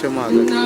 ucemo hagati.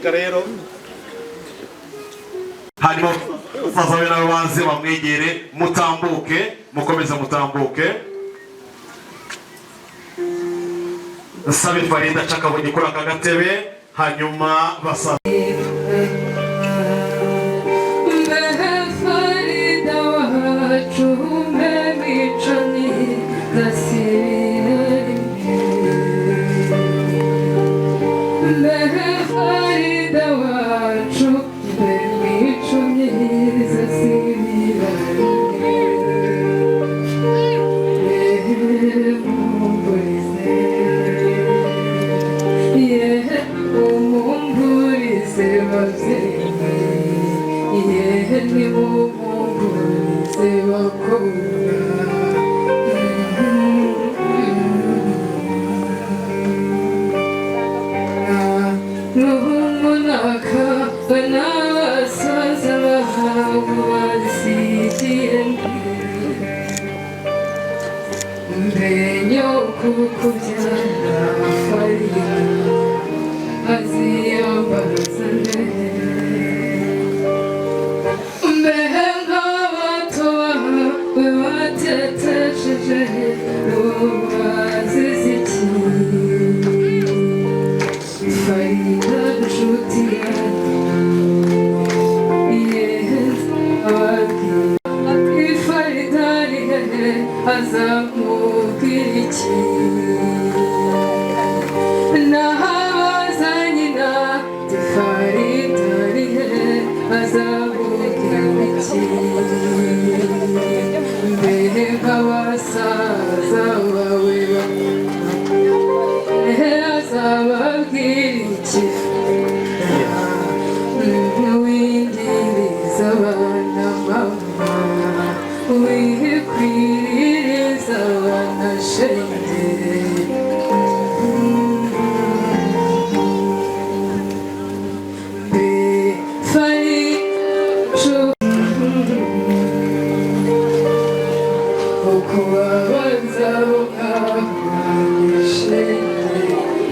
Reka rero hanyuma musaza we nawe banze bamwegere mutambuke mukomeza mutambuke sabe Farida cakabonye kuri aka gatebe hanyuma basa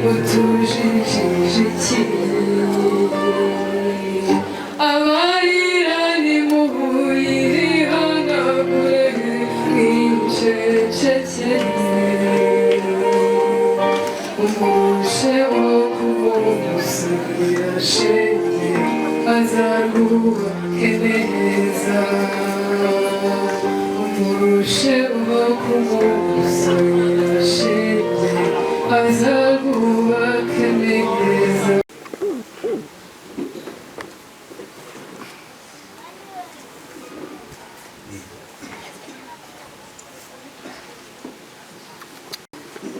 utujijiji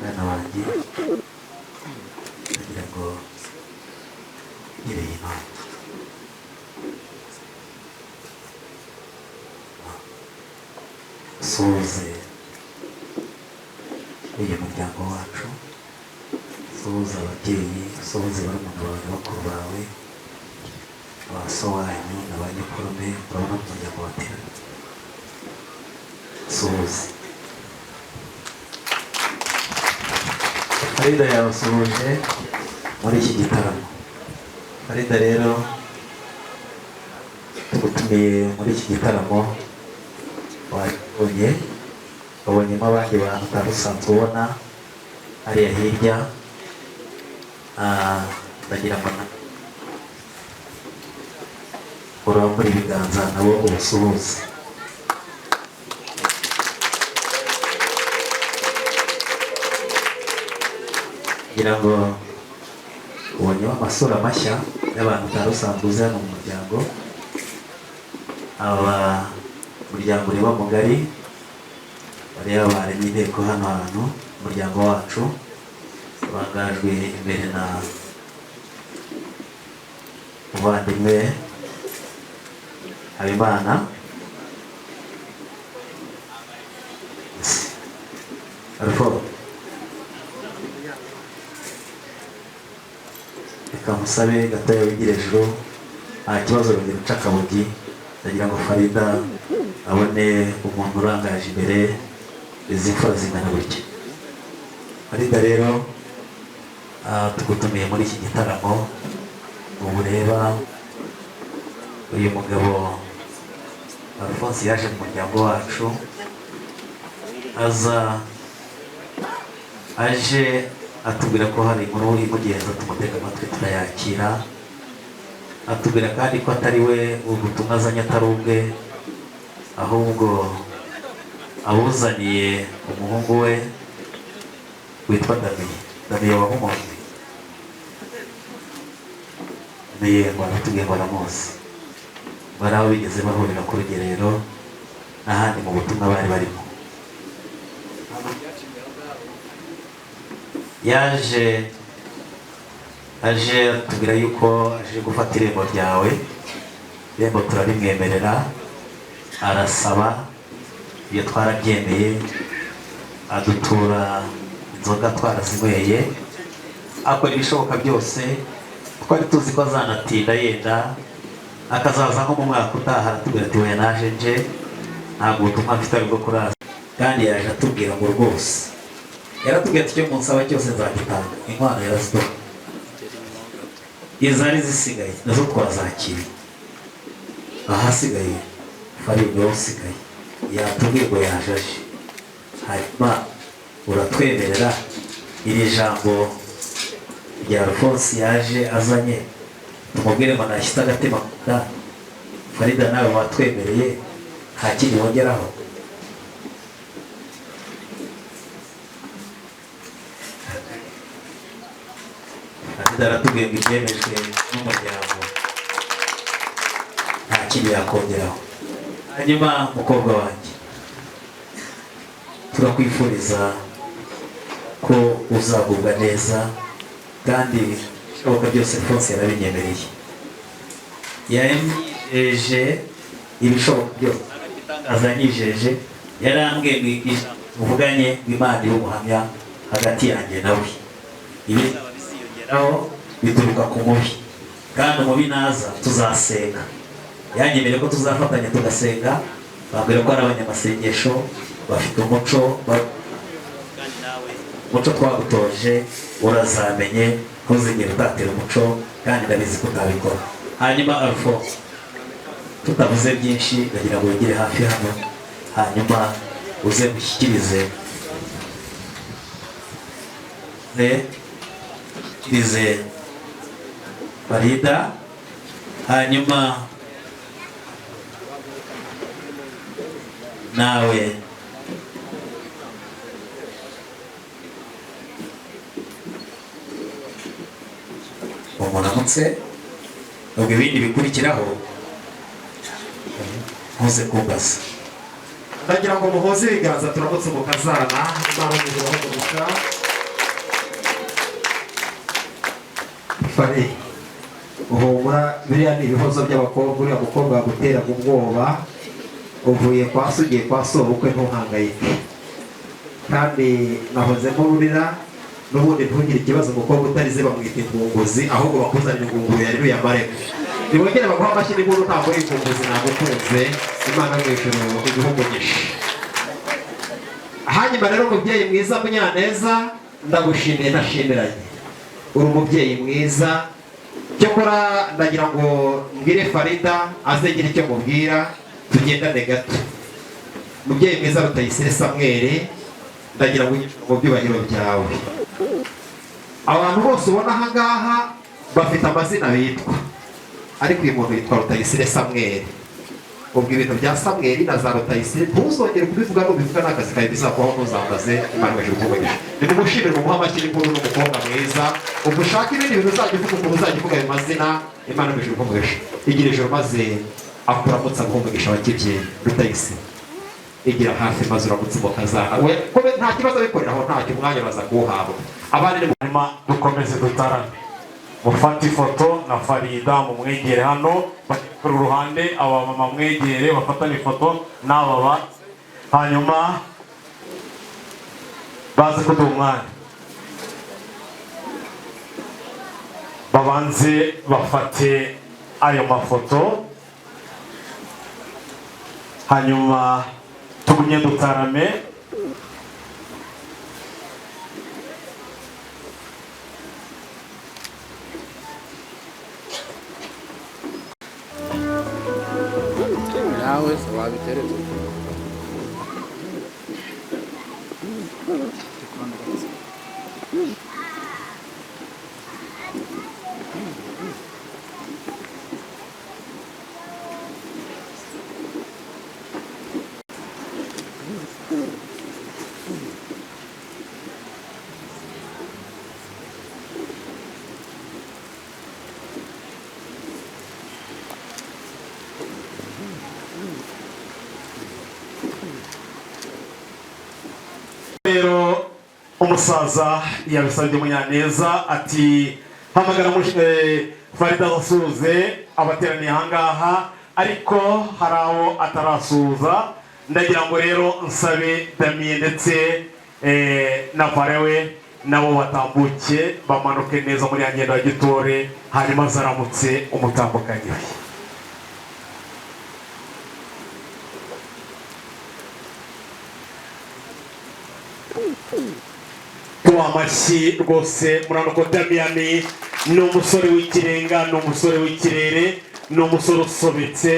Mwana wanjye kugira ngo ngireye impamvu suze uyu muryango wacu, suze ababyeyi, suze barumuna bawe, bakuru bawe, ba so wanyu na ba nyokorobe, urabona mu muryango wateranye. Suze Farida yabasuhuje muri iki gitaramo. Farida rero tugutumiye muri iki gitaramo, wabonyemo abandi bantu utari usanzwe ubona hariya hirya. Ndagira ngo urambure ibiganza nabo ubasuhuze. Ngira ngo ubonyeho amasura mashya y'abantu utari usanzwe uzi hano mu muryango. Aba muryango ureba mugari bariya baremye inteko hano hantu, umuryango wacu bangajwe imbere na umuvandimwe Habimana. Alfo reka musabe gatoya wigire ejuru, nta kibazo rongera uca akabugi. Ndagira ngo Farida abone umuntu urangaje imbere izi mfura zingana gutya. Farida rero tugutumiye muri iki gitaramo. Ubu reba uyu mugabo Alphonse yaje mu muryango wacu, aje atubwira ko hari inkuru imugenza, tumutega amatwi turayakira. Atubwira kandi ko atari we ubutumwa azanye atari ubwe, ahubwo abuzaniye umuhungu we witwa Damiye wahumuzi. Damiye ngo aratubwiye ngo aramuzi, bari aho bigeze bahurira ku rugerero n'ahandi mu butumwa bari barimo. Aje atubwira yuko aje gufata irembo ryawe. Irembo turarimwemerera, arasaba, iyo twarabyemeye, adutura inzoga twarazinyweye, akora ibishoboka byose. Twari tuzi ko azanatinda yenda akazaza nko mu mwaka utaha. Aratubwira ati we naje nje, ntabwo ubutumwa mfite ari bwo kuraza. Kandi yaje atubwira ngo rwose, yaratubwira ati icyo munsaba cyose nzagitanga. Inkwano yarazitoye, izari zisigaye nazo twazakira. Ahasigaye Farida wowe usigaye yatubwiye ngo yajaje. Hanyuma uratwemerera iri jambo rya Alphonse yaje azanye, tumubwire ngo nashyize agatima mu nda. Farida nawe watwemereye, nta kindi wongeraho. Farida aratubwiye ngo ibyemejwe n'umuryango, nta kindi yakongeraho. Hanyuma mukobwa wanjye, turakwifuriza ko uzagubwa neza, kandi ibishoboka byose Alphonse yarabinyemereye. Yanyijeje ibishoboka byose, azanyijeje. Yarambwiye muvuganye Imana y'umuhamya hagati yanjye nawe. Ibi biziyongeraho bituruka ku mubi, kandi umubi naza tuzasenga. Yanyemereye ko tuzafatanya tugasenga. Bambwira ko ari abanyamasengesho, bafite umuco, kandi nawe umuco twagutoje urazamenye, ntuzigere utatira umuco, kandi ndabizi ko utabikora. Hanyuma Alpho, tutavuze byinshi, ndagira ngo wigire hafi hano, hanyuma uze gushyikirize Farida. Hanyuma nawe mwaramutse. Ubwo ibindi bikurikiraho muze kumbaza. Ndagira ngo muhoze ibiganza turamutse mu kazana Imana izubaho Fari uhumura biriya ni ibihozo by'abakobwa uriya mukobwa wagutera ubwoba uvuye kwa se ugiye kwa sobukwe ntuhangayike kandi nahoze mururira n'ubundi ntugire ikibazo umukobwa utarize bamwita ingunguzi ahubwo bakuzanira ingunguru yari uyamareko nibongere baguha amashyi n'inkuru ntabwo ari ingunguzi nagukunze Imana mw'ijuru iguhumugisha hanyuma rero umubyeyi mwiza Munyaneza ndagushimiye nashimiranye uri umubyeyi mwiza cyokora ndagira ngo mbwire Farida azegira icyo mubwira tugendane gato umubyeyi mwiza Rutayisire Samuel ndagira ngo mu byubahiro byawe abantu bose ubona aha ngaha bafite amazina bitwa ariko uyu muntu yitwa Rutayisire Samuel ubwo ibintu bya Samuel na za Rutayisire ntuzongere kubivuga n'ubivuga n'akazi kawe bizakubaho ntuzambaze Imana ije kukuvugisha nimushimire mu muhamaki n'inkuru n'umukobwa mwiza ubwo ushaka ibindi bintu uzajya uvuga umuntu uzajya uvuga ayo mazina Imana ije kukuvugisha igira ijoro maze akuramutse aguhumugisha abakibye Rutayisire igira hafi maze uramutse mu kazana we kobe nta kibazo bikoreraho ntacyo umwanya baza kuwuhabwa abandi ni hanyuma dukomeze dutarame mufate ifoto na Farida mu mwegere hano ku ruhande aba mama mwegere bafatane ifoto n'ababa hanyuma baze kuduha umwanya babanze bafate ayo mafoto hanyuma tugumye dutarame nawe wabiteretse rero umusaza yabisabye Munyaneza ati hamagara Farida asuhuze abateraniye ahangaha ariko hari abo atarasuhuza ndagira ngo rero nsabe Damien ndetse na Varewe nabo batambuke bamanuke neza muri ya ngendo ya Gitore hanyuma zaramutse umutambukanyi we tuwa amashyi rwose murano ko Damien ni umusore w'ikirenga ni umusore w'ikirere ni umusore usobetse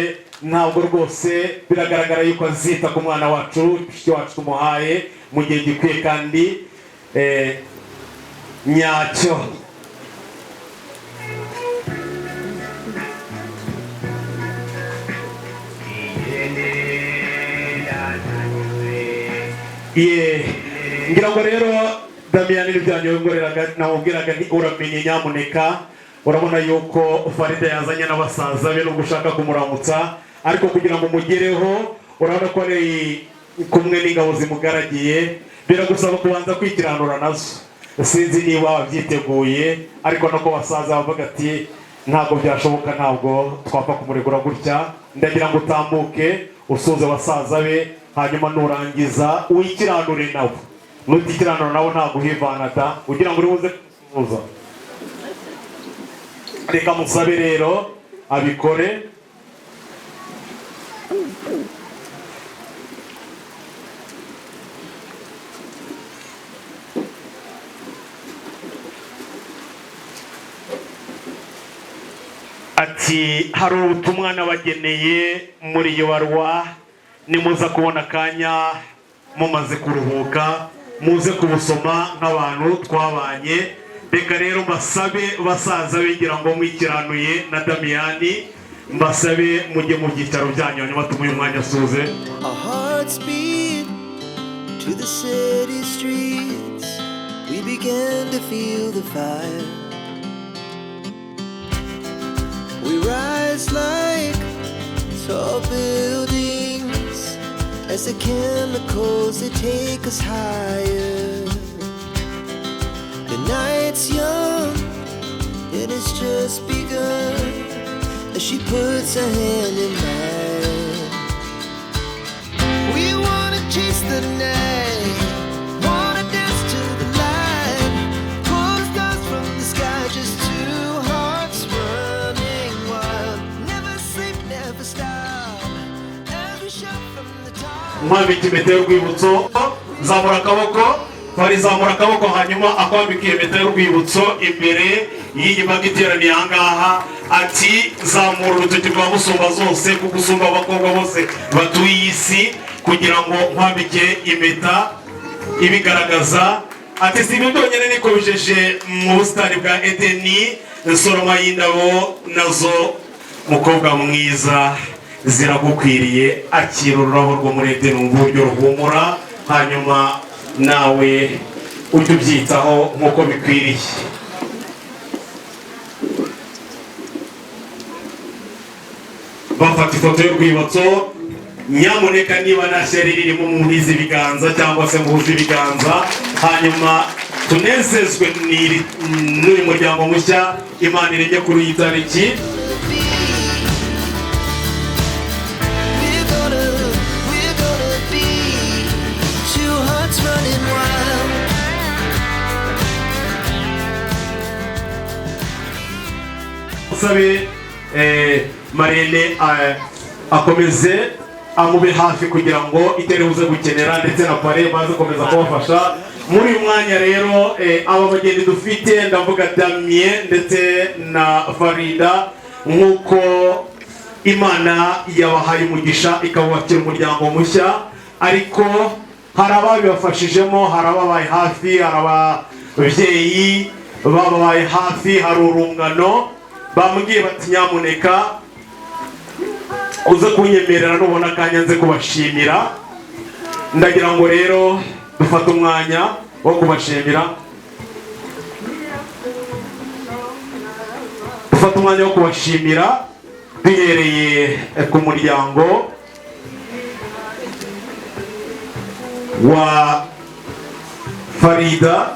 ntabwo rwose biragaragara yuko azita ku mwana wacu mushiki wacu tumuhaye mu gihe gikwiye kandi nyacyo ngira ngo rero Damien n'ibyanyu ngoreraga namubwiraga nti uramenye nyamuneka urabona yuko Farida yazanye n'abasaza be no gushaka kumuramutsa ariko kugira ngo mugereho urabona ko ari kumwe n'ingabo zimugaragiye biragusaba kubanza kwikiranura nazo sinzi niba wabyiteguye ariko nako basaza bavuga ati ntabwo byashoboka ntabwo twapfa kumuregura gutya ndagira ngo utambuke usuze abasaza be hanyuma nurangiza wikiranure nabo nutikiranura nabo ntabwo uhivana da ugira ngo uri buze kuza reka musabe rero abikore ati hari ubutumwa nabageneye muri iyo barwa nimuza kubona akanya mumaze kuruhuka muze kubusoma nk'abantu twabanye reka rero mbasabe basaza bigira ngo mwikiranuye na Damien mbasabe mujye mu byicaro byanyu hanyuma tumuhe umwanya asuze Our hearts beat to the city streets. We began to feel the fire. We rise like tall buildings as the chemicals they take us higher. The night's young, it has just begun as she puts her hand in mine. We wanna chase the night, wanna dance to the light, pull the stars from the sky, just two hearts running wild. Never sleep, never stop, every shot from the top. mwambika impeta y'urwibutso, zamura akaboko, fari zamura akaboko hanyuma akwambika impeta y'urwibutso imbere y'iyi mbaga iteraniye aha ngaha, ati zamura urutoki rwa Musumba zose kuko usumba abakobwa bose batuye iyi si, kugira ngo nkwambike impeta ibigaragaza. Ati si ibyo byonyine niko bijeje mu busitani bwa Edeni, soroma y'indabo nazo mukobwa mwiza ziragukwiriye, akira ururabo rwo muri Edeni mu buryo ruhumura, hanyuma nawe ujye ubyitaho nk'uko bikwiriye. Bafata ifoto y'urwibutso, nyamuneka niba nta shyari ririmo muhize ibiganza cyangwa se muhuze ibiganza, hanyuma tunezezwe n'uyu muryango mushya Imana irenge kuri iyi tariki. We're gonna be two hearts running wild. Sabe Marene akomeze amube hafi kugira ngo iterebuze gukenera, ndetse na pare baze komeza kubafasha muri uyu mwanya. Rero aba bageni dufite ndavuga Damien ndetse na Farida, nk'uko Imana yabahaye umugisha ikabubakira umuryango mushya, ariko hari ababibafashijemo, hari ababaye hafi, hari ababyeyi bababaye hafi, hari urungano bambwiye bati nyamuneka uze kunyemerera nubona akanya nze kubashimira. Ndagira ngo rero dufate umwanya wo kubashimira, duhereye ku muryango wa Farida,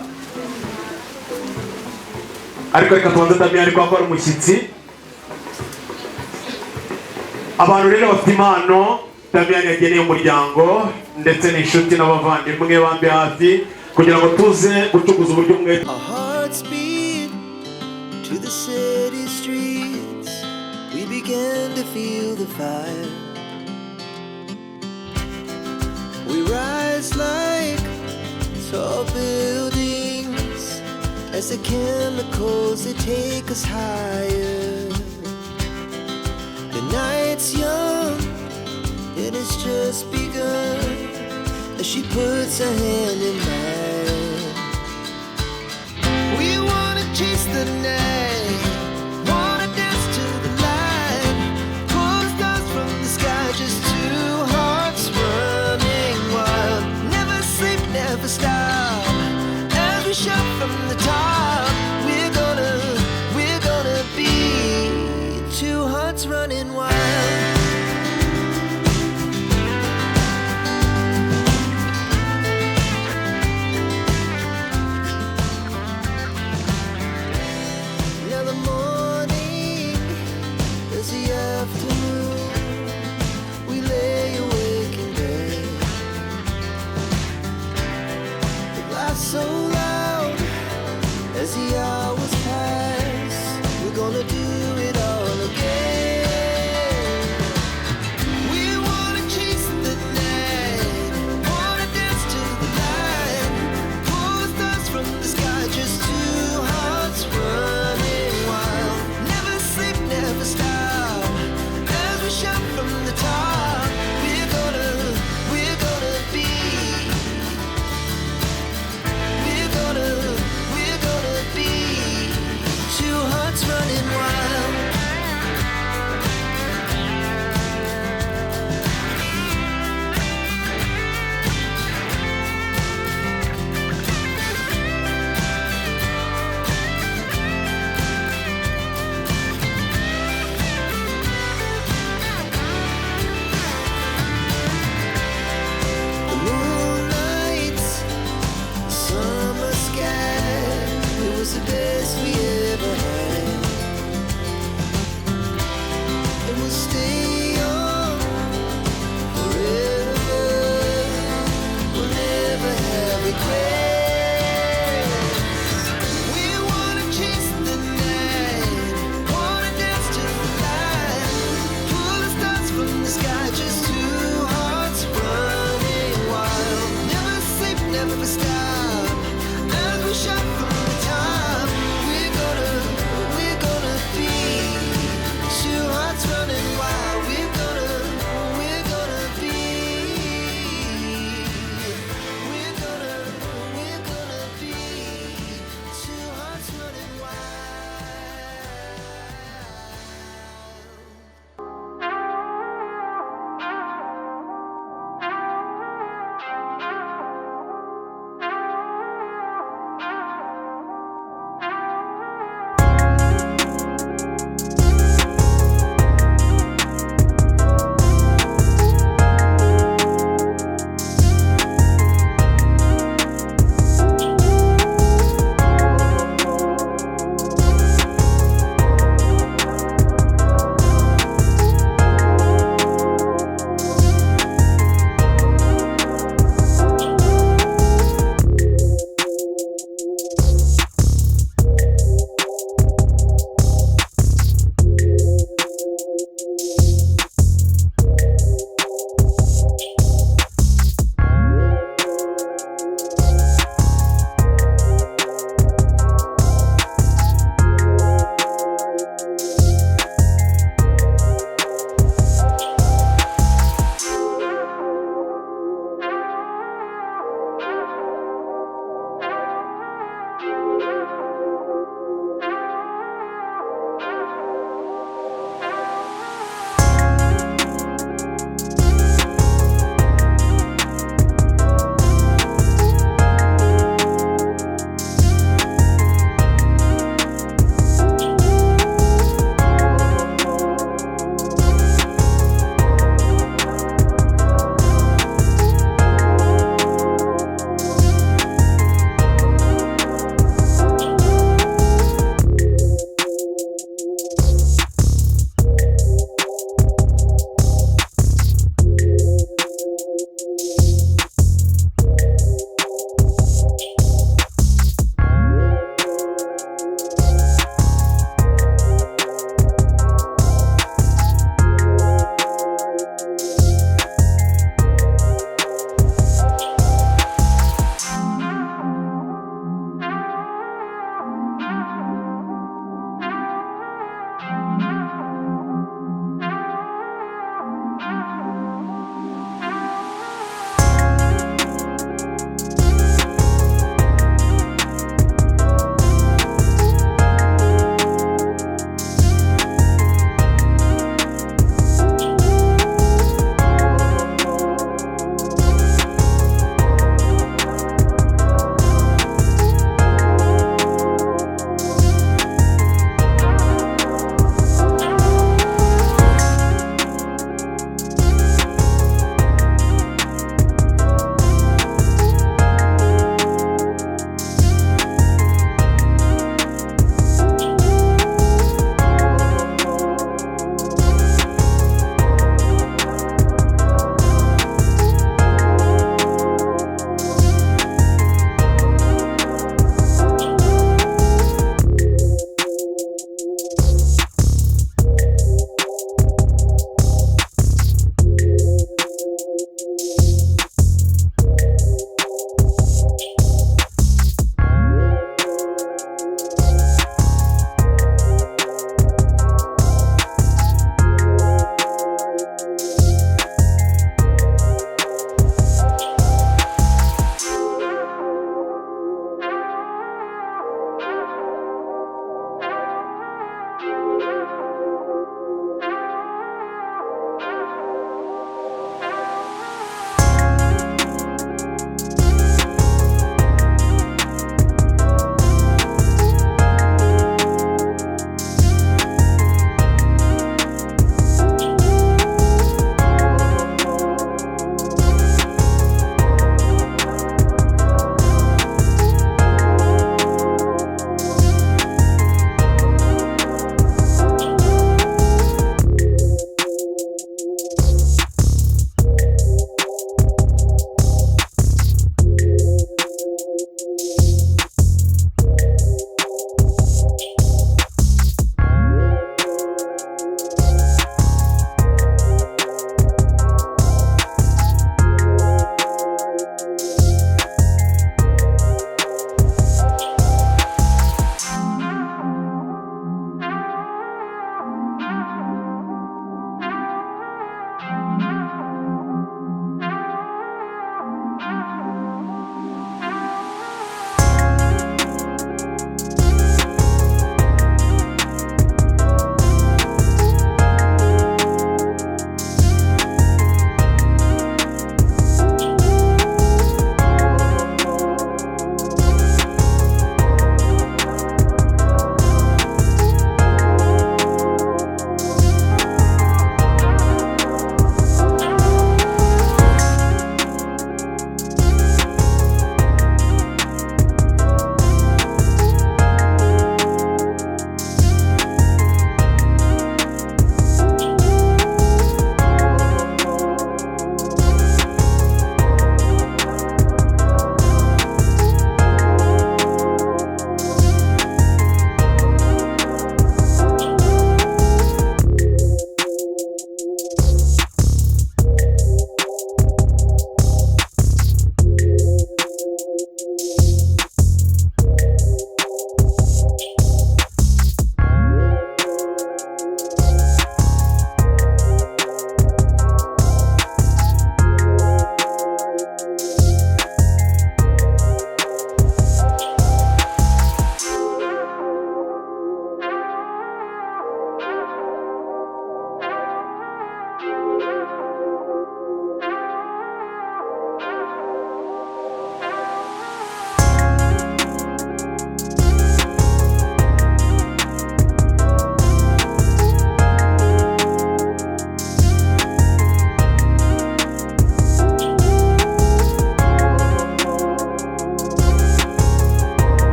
ariko reka tubanze Damien ariko akora umushyitsi. Abantu rero bafite impano Damien yageneye umuryango ndetse n'inshuti n'abavandimwe bambi hafi, kugira ngo tuze gucuguza uburyo umwe. Our hearts beat to the city streets. We began to feel the fire. We rise like tall buildings as the chemicals they take us higher. The night's young, it has just begun as she puts her hand in mine. We wanna chase the night, wanna dance to the light, pull the stars from the sky, just two hearts running wild. Never sleep, never stop, every shot from the top. We're gonna be two hearts running wild.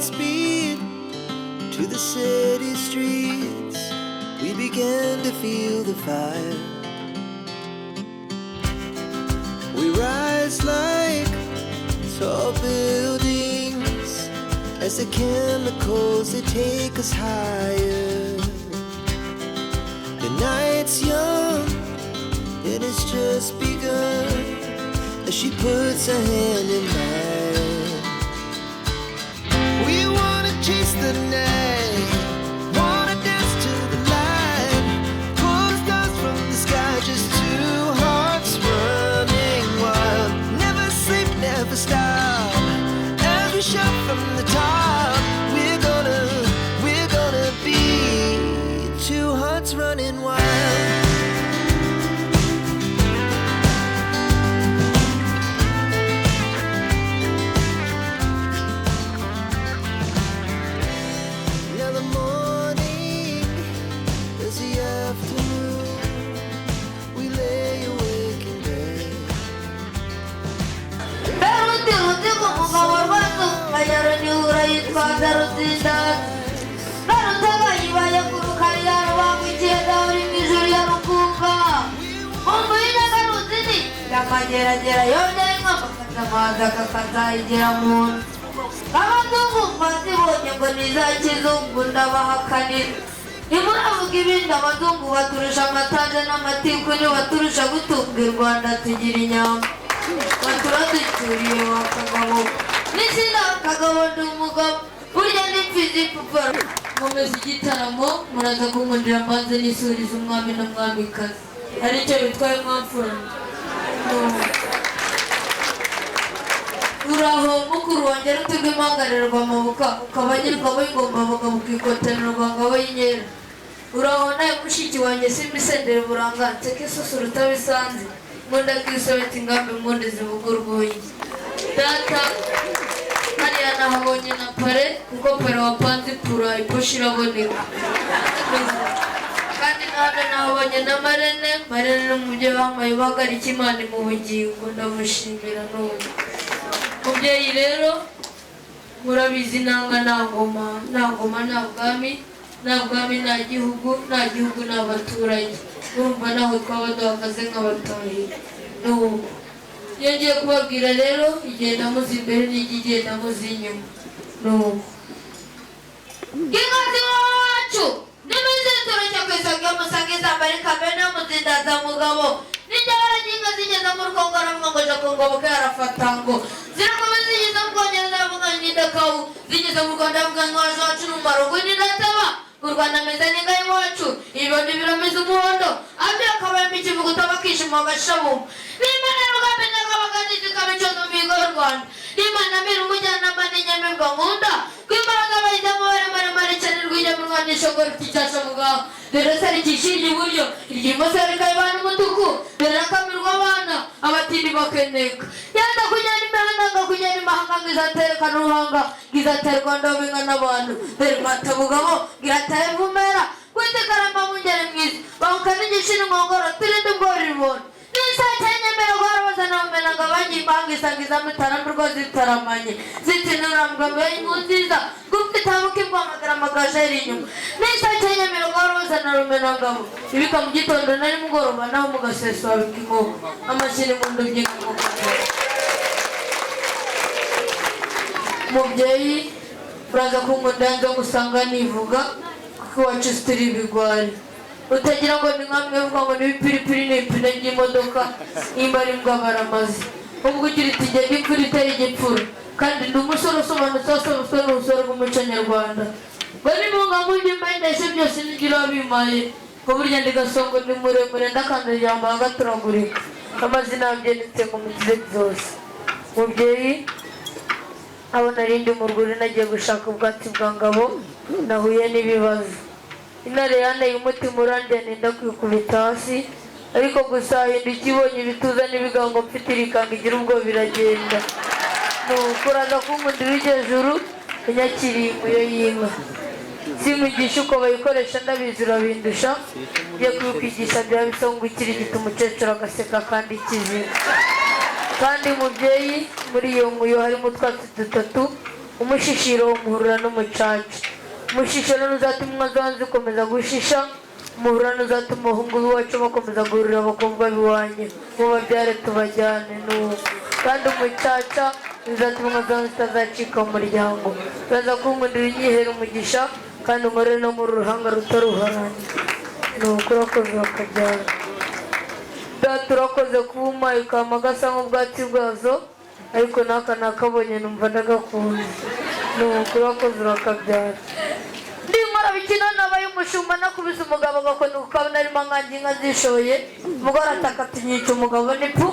Godspeed to the city streets. We began to feel the fire. We rise like tall buildings as the chemicals they take us higher. The night's young, it has just begun as she puts her hand in mine. We wanna chase the night, wanna dance to the light, pull the stars from the sky, just two hearts running wild. Never sleep, never stop, as we shout from the top. We're gonna be two hearts running wild. Now the morning is the afternoon. We lay awake in bed. Berhenti umugabo rwazo ayaroni urayitwa Darutsinda Darutaba yibaye kurukarira rwagwikiye uri mu ijuru ya rukunga umuyina Darutsini yamageragera yongera nkafata amazi akakazayigera mu nda abazungu bazibonye ngo niza kizungu ndabahakanira nimuravuga ibindi abazungu baturusha amataje n'amatiku nibo baturusha gutunga u Rwanda tugira inyamba baturaduturiye wakagabo n'izina kagabo ndi umugabo burya n'imfizi pupara nkomeza igitaramo muraza kunkundira mbanze n'isuriza umwami n'umwamikazi aricyo bitwaye mwamfurana uraho mukuru wanjye rutuga imanganirwa amabuka ukabagirwa w'ingomba bukikotanirwa ngabo y'inkera uraho nawe mushiki wanjye simbisendere buranga nseke isusu rutabisanze nkunda kwisobeta ingambi mpunde zivuga urwuyi data hariya nahabonye na pare kuko pare wapanze ipura iposha iraboneka kandi nabe nahabonye na marene n'umubyeyi wambaye ubagarika imana mu bugingo ndamushimira n'ubu mubyeyi rero murabizi nanga nta ngoma nta bwami nta gihugu nta baturage urumva naho twaba duhagaze nk'abatoye n'ubu iyo ngiye kubabwira rero igenda muzi imbere n'igigenda muzi inyuma n'ubu ingazi wacu n'imizitiro cyo kwisaga umusaga izambara ikamene muzindaza mugabo n'injyabara ry'inka zigeze mu rukongoro mwagoje ku ngoboka yarafata ngo zirakomeza zigeze mu Bwongereza avuga n'idakawu zigeze mu Rwanda avuga nk'uwaje wacu n'umumaro ngo n'indataba u Rwanda ameze n'inga y'iwacu ibibondo birameze umuhondo abyo akabayemo ikivuguto bakishima bagashabuma n'Imana rugambe n'akabaganizi kabicoza mu mihigo y'u Rwanda n'Imana mbere umujyanama n'inyamibwa nkunda kw'imbaraga bayijyamo maremare cyane rw'inyamibwa n'ishogoro ry'icyasha mugabo dore se rikishije iburyo iry'imoso rikayibana umutuku dore rakamirwa abana abatindi bakeneka yanda kunyara imihanda kunyara imahanga ngizaterekana uruhanga ngizaterwa ndabinga n'abantu dore matabugabo ngiratare vumera kwite karamba mungere mwiza bahukana igishira inkongoro turinde ubwori ribona n'isake nyemera guharabazana bamenaga bagiye impanga isangiza mitarambi rwose zitaramanye zitinura mugambo y'inku nziza gufite abuka imbwamagara amagaje ari inyuma n'isake nyemera guharabazana rumenagamo ibika mu gitondo na nimugoroba naho mugaseso wabika inkoko amashini mu ndubyi nk'inkoko mubyeyi uraza kunkunda nzo gusanga nivuga kuko iwacu turi ibigwari utagira ngo ni nkamwe uvuga ngo n'ibipiripiri n'ipine ry'imodoka nimba ari mbwa baramaze ubwo ugira iti genda imvura itari igipfura kandi ndi umusore usobanutse wasobanutse n'ubusore bw'umuco nyarwanda ngo nimunga mu nyumba y'indeshyi byose nigira wabimaye ngo burya ndi gasongo ni muremure ndakandagira ngo agaturagurika amazina yabyanditse ngo mukize byose mubyeyi abo narindi mu rwuri nagiye gushaka ubwatsi bwa ngabo nahuye n'ibibazo intare yanteye umutima urandya nenda kwikubita hasi ariko gusa hinda ikibonye ibituza n'ibigango mfite irikanga igira ubwo biragenda nukuraza kunkundira ijyejuru inyakiriye inkuyo y'inka sinkwigisha uko bayikoresha ndabizi urabindusha ngiye kubikwigisha byaba bisa ngukira igita umukecuru agaseka kandi kizima kandi mubyeyi muri iyo nkuyo harimo utwatsi dutatu umushishiro umuhurura n'umucaca. Umushishiro uzatuma inka zanyu zikomeza gushisha, umuhurura uzatuma abahungu b'iwacu bakomeza guhurira abakobwa b'iwanyu ngo babyare tubajyane. Kandi umucaca uzatuma inka zanyu zitazacika mu muryango. Uraza kunkundira inyihera umugisha kandi unkorere no mu ruhanga rutaruharanye. Urakoze bakabyara. Data urakoze kuba umpaye ukama gasa nk'ubwatsi bwazo, ariko n'aka nakabonye numva ndagakunze. Urakoze urakabyara. Ndinkora bikina nabaye umushumba nakubise umugabo agakoni ukabona arimo nkanjye inka zishoye, umugore ataka ati nyica umugabo ni pu,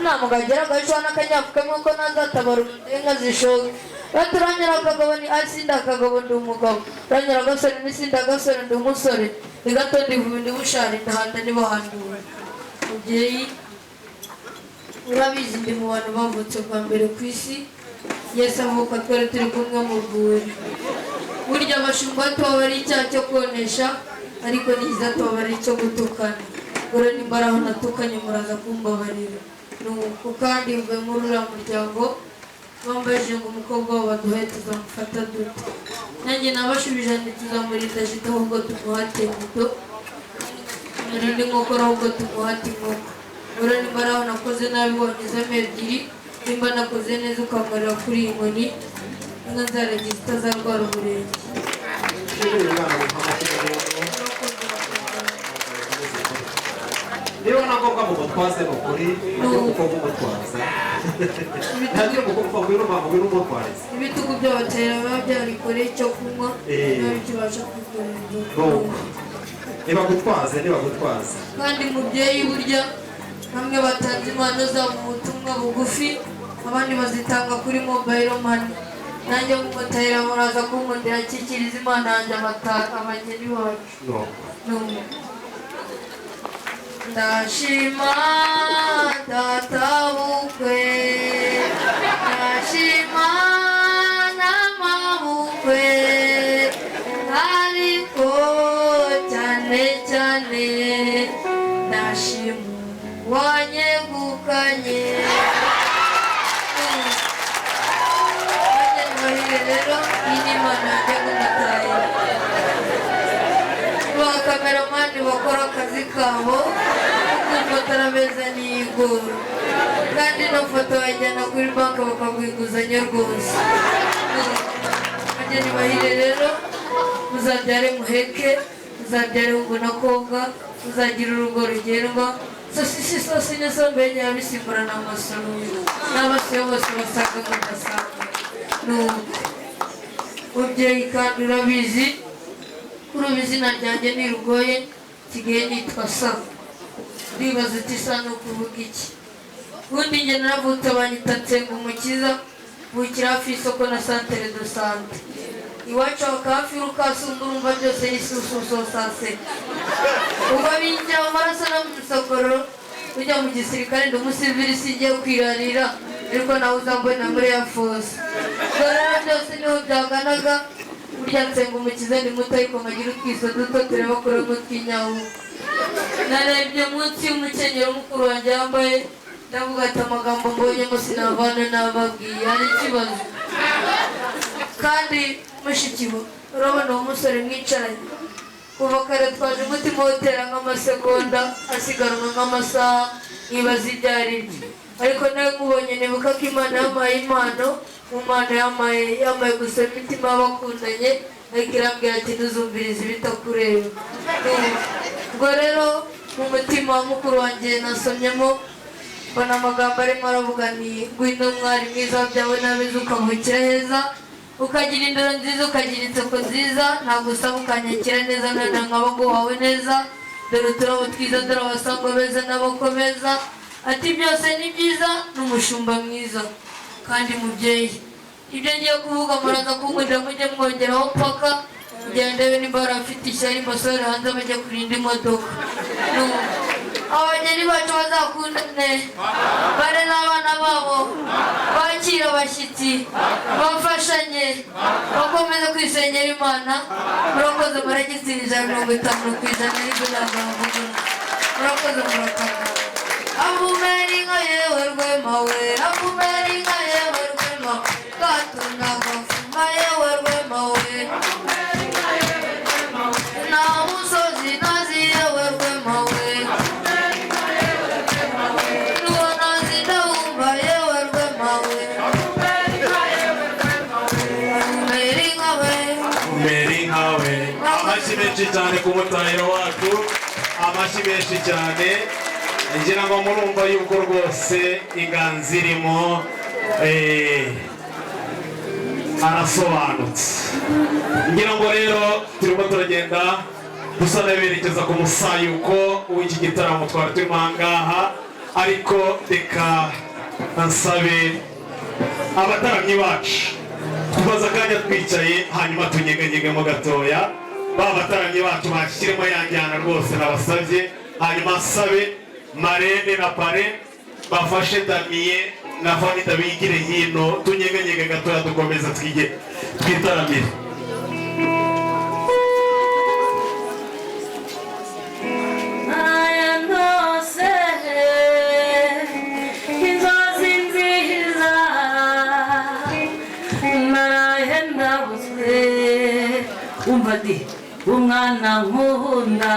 namugagera agahishwa n'akanyafu kamwe ko nazatabara inka zishoye. Baturanyira akagabo ni asinda akagabo ndi umugabo, ranyira agasore n'isinda agasore ndi umusore, ni gato ndivuye ndi bushari ndahanda nibahandura. Mubyeyi urabizi ndi mu bantu bavutse bwa mbere ku isi, Yesu avuka twari turi kumwe mu rwuri. Burya abashumba tuba ari icyaha cyo konesha, ariko nigiza tuba ari icyo gutukana. Ura nimbara aho natukanye muraza kumbabarira. Nuko kandi mvuye muri uriya muryango bambajije ngo umukobwa wabo baduhaye tuzamufata dute. Nanjye nabashubije nti tuzamurinda jita ahubwo tumuhate muto, narindi nkokora ahubwo tumuhate inkoko. Ura nimbara aho nakoze nabi wanyuzamo ebyiri, nimba nakoze neza ukambarira kuri iyi nkoni, inka nzaragiye zitazarwara uburenge. niba nagombwa mu mutwaze n'ukuri kuko mumutwaza ntabyo mugomba ngwino umutwaze. Ibitugu by'abatera biba byarikoreye icyo kunywa nabi kibasha kwikorera. Nibagutwaze kandi mubyeyi burya bamwe batanze impano zabo mu butumwa bugufi, abandi bazitanga kuri mobile money. Nanjye nk'umutahira muraza kunkundira kikiriza imana yanjye abageni bacu. Ndashima data bukwe, ndashima n'amabukwe, ariko cyane cyane ndashima wanyegukanye. Rero iyi ni imana yanjye nk'umutahira. Ba kameramani bakora akazi kabo gufotora beza n'iyigora, kandi no foto bajyana kuri banki bakaguha inguzanyo rwose. Abageni bahire rero muzabyare muheke, muzabyare hungu na koga, muzagira urugo rugendwa. Sosisi sosi n'isombe nyabisimburana amasoro n'abasore bose basaga mugasanga. Mubyeyi kandi urabizi kuri ubu izina ryanjye ntirugoye, nsigaye nitwa Saba. Ndibaza uti Saba ni ukuvuga iki? Ubundi njye naravutse banyita Nsengumukiza, mvukira hafi y'isoko na santere do sante. Iwacu hakaba hafi y'urukasumba, urumva byose y'isususo sase. Ubwo binjira mu maraso no mu misokoro, ujya mu gisirikare ndi umusivili singiye kwirarira, ariko nawe uzambona muri ya fose. Ubwo rero byose niho byaganaga. Burya Nsengumukiza ni muto ariko nkagira utwiso duto tureba kure nk'utw'inyawu. Narebye munsi y'umukenyero mukuru wanjye yambaye, ndavuga ati amagambo mbonyemo sinavana nababwiye, hari ikibazo. Kandi mushikiwe urabona uwo musore mwicaranye kuva kare twaje umutima utera nk'amasegonda asigaranwa nk'amasaha, nkibaza ibyo ari byo. Ariko nawe nkubonye nibuka ko Imana yampaye impano, mu mpano yamaye gusoma imitima y'abakundanye, ariko irambwira ati ntuzumvirize ibitakureba. Ubwo rero mu mutima wa mukuru wanjye nasomyemo mbona amagambo arimo aravuga ni ngwino mwari mwiza wabyawe n'abeza ukavukira heza, ukagira indoro nziza, ukagira inseko nziza, ntabwo usaba ukanyakira neza, none nkaba nguhawe neza, dore uturabo twiza, dore abasangwa beza n'abakomeza, ati byose ni byiza n'umushumba mwiza. Kandi mubyeyi ibyo ngiye kuvuga muraza kunkundira mujye mwongeraho paka kugira ndebe nimba barafite ishyari mbasore hanze bajya kurinda imodoka. Abageni bacu bazakundane, bare n'abana babo, bakira abashyitsi, bafashanye, bakomeze kwisengera Imana. Murakoze muragitsirije 50% ariko ntabwo bavuga. Murakoze murakoze. Avumeringa yewe rwema we, avumeringa yewe rwema, katuna gafuma amashyi menshi cyane ku mutahiro wacu, amashyi menshi cyane. Ngira ngo murumva yuko rwose inganzi irimo arasobanutse. Ngira ngo rero turimo turagenda dusa n'aberekeza ku musayuko w'iki gitaramo twari turimo ahangaha, ariko reka nsabe abataramyi bacu tumaze akanya twicaye, hanyuma tunyeganyegemo gatoya. Ba bataramyi bacu bashyiremo ya njyana rwose nabasabye, hanyuma nsabe marene na pare bafashe Damiye na Vanita bigire hino, tunyeganyege gatoya dukomeza twitaramire. Umvadi umwana nkunda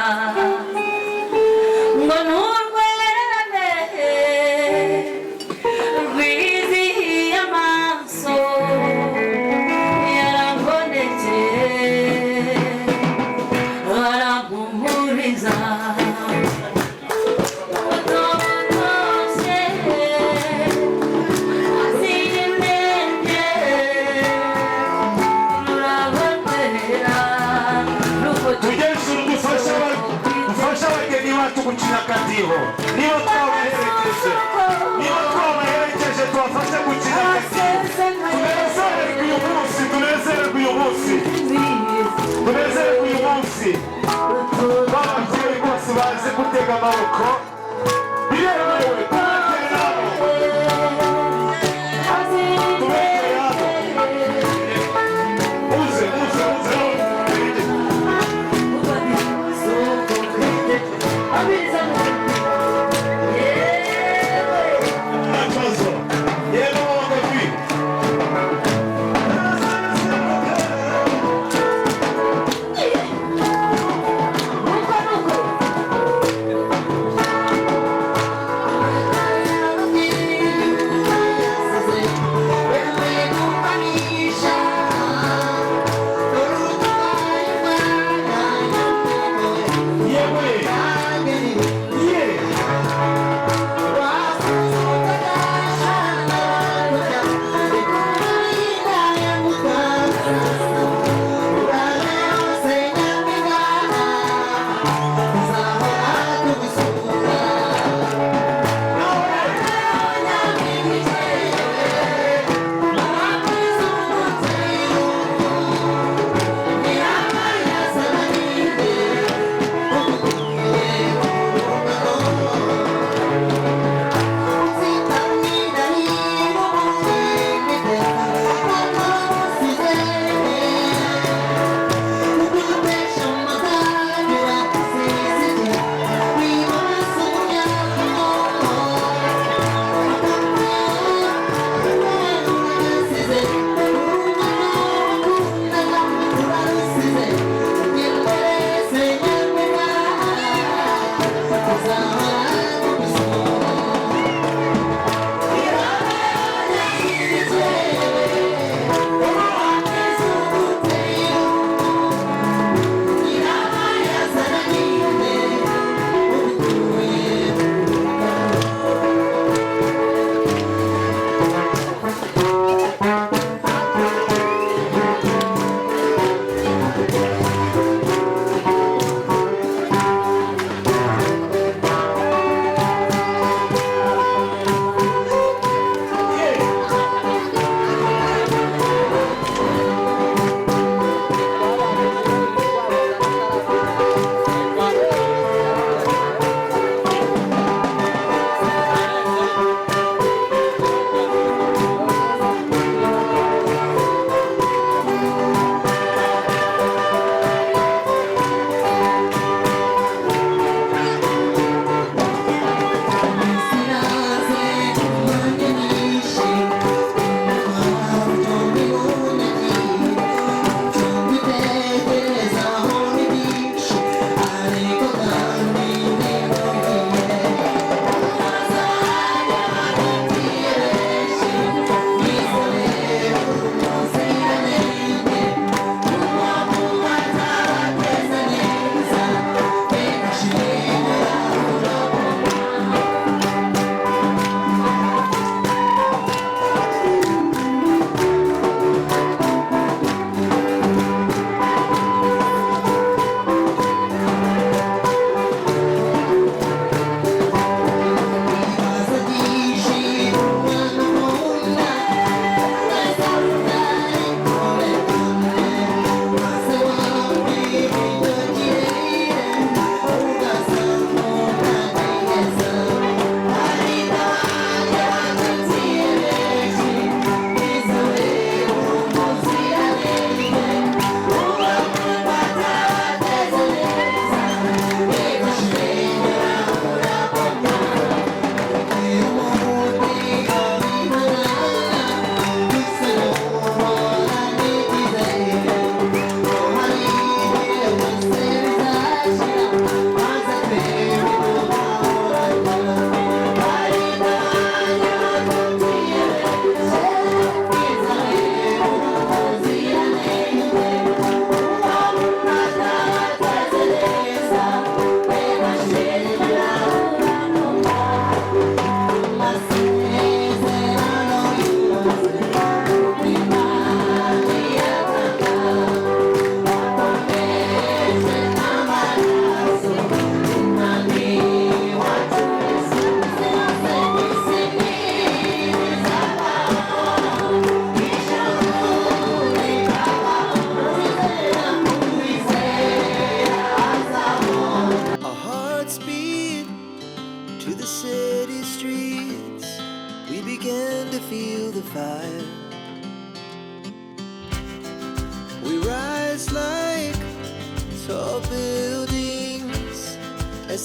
ngo nurwene rwizihiye amaso yarambonekeye arampumuriza gukina akadiho. Niba twabaherekeje tubafashe gukina akadiho. Tunezererwe uyu munsi. Bababyeyi bose bazi gutega amaboko, biremewe tubegere hano. Uze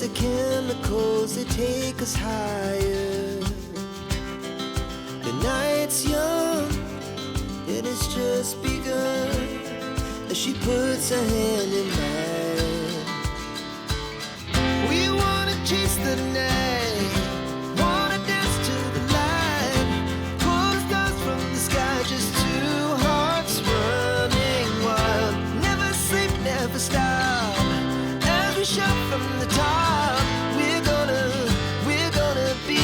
as the chemicals that take us higher. The night's young, it has just begun, as she puts her hand in mine. We wanna chase the night, wanna dance to the light, pull the stars from the sky, just two hearts running wild. Never sleep, never stop, as we shout from the top. We're gonna be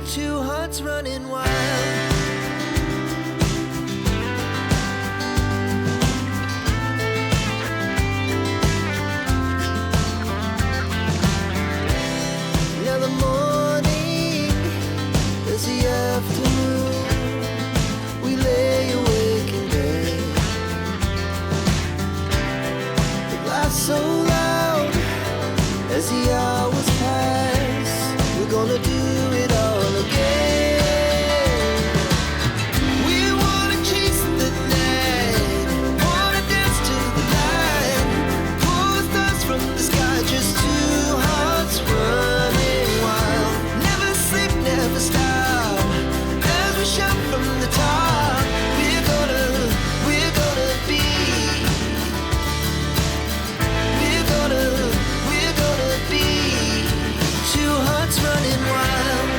two hearts running wild. Now the morning is the afternoon, we lay awake in bed. The laughs so loud as the hours pass, we're gonna do it all again. We wanna chase the night, wanna dance to the light, pull the stars from the sky, just two hearts running wild. Never sleep, never stop, as we shout from the top. We're gonna be, we're gonna be two hearts running wild.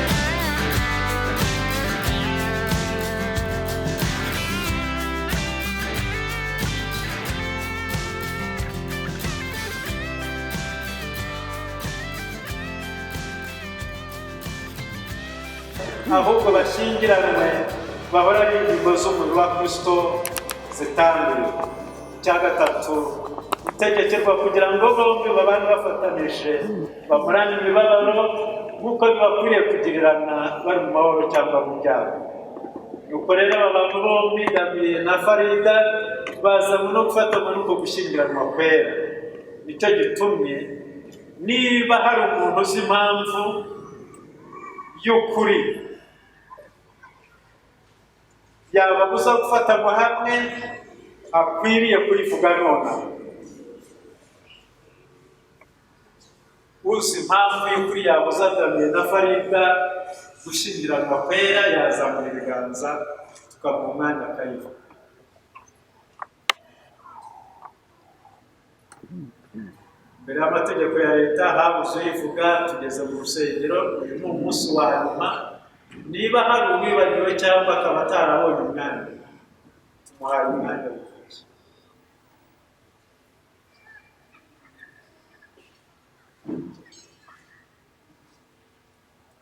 ahubwo bashyingiranwe bahora ari ingingo z'umubiri wa Kristo zitanduye. Icya gatatu, gutegekerwa kugira ngo bombi babane bafatanije bamurane imibabaro nk'uko bibakwiriye kugirirana bari mu mahoro cyangwa mu byago. Nuko rero aba bantu bombi Damien na Farida bazanywe no gufatanya n'uko gushyingiranwa kwera. Nicyo gitumye niba hari umuntu uzi impamvu y'ukuri yababuza gufatanywa hamwe, akwiriye kuyivuga nonaha. Uzi impamvu y'ukuri yabuza Damien na Farida gushyingiranwa kwera yazamura ibiganza tukamuha umwanya akayivuga. Mbere y'amategeko ya leta habuze uyivuga, tugeze mu rusengero, uyu ni umunsi wa nyuma. Niba hari uwibagiwe cyangwa akaba atarabonye umwanya, tumuhaye umwanya w'ukuzi.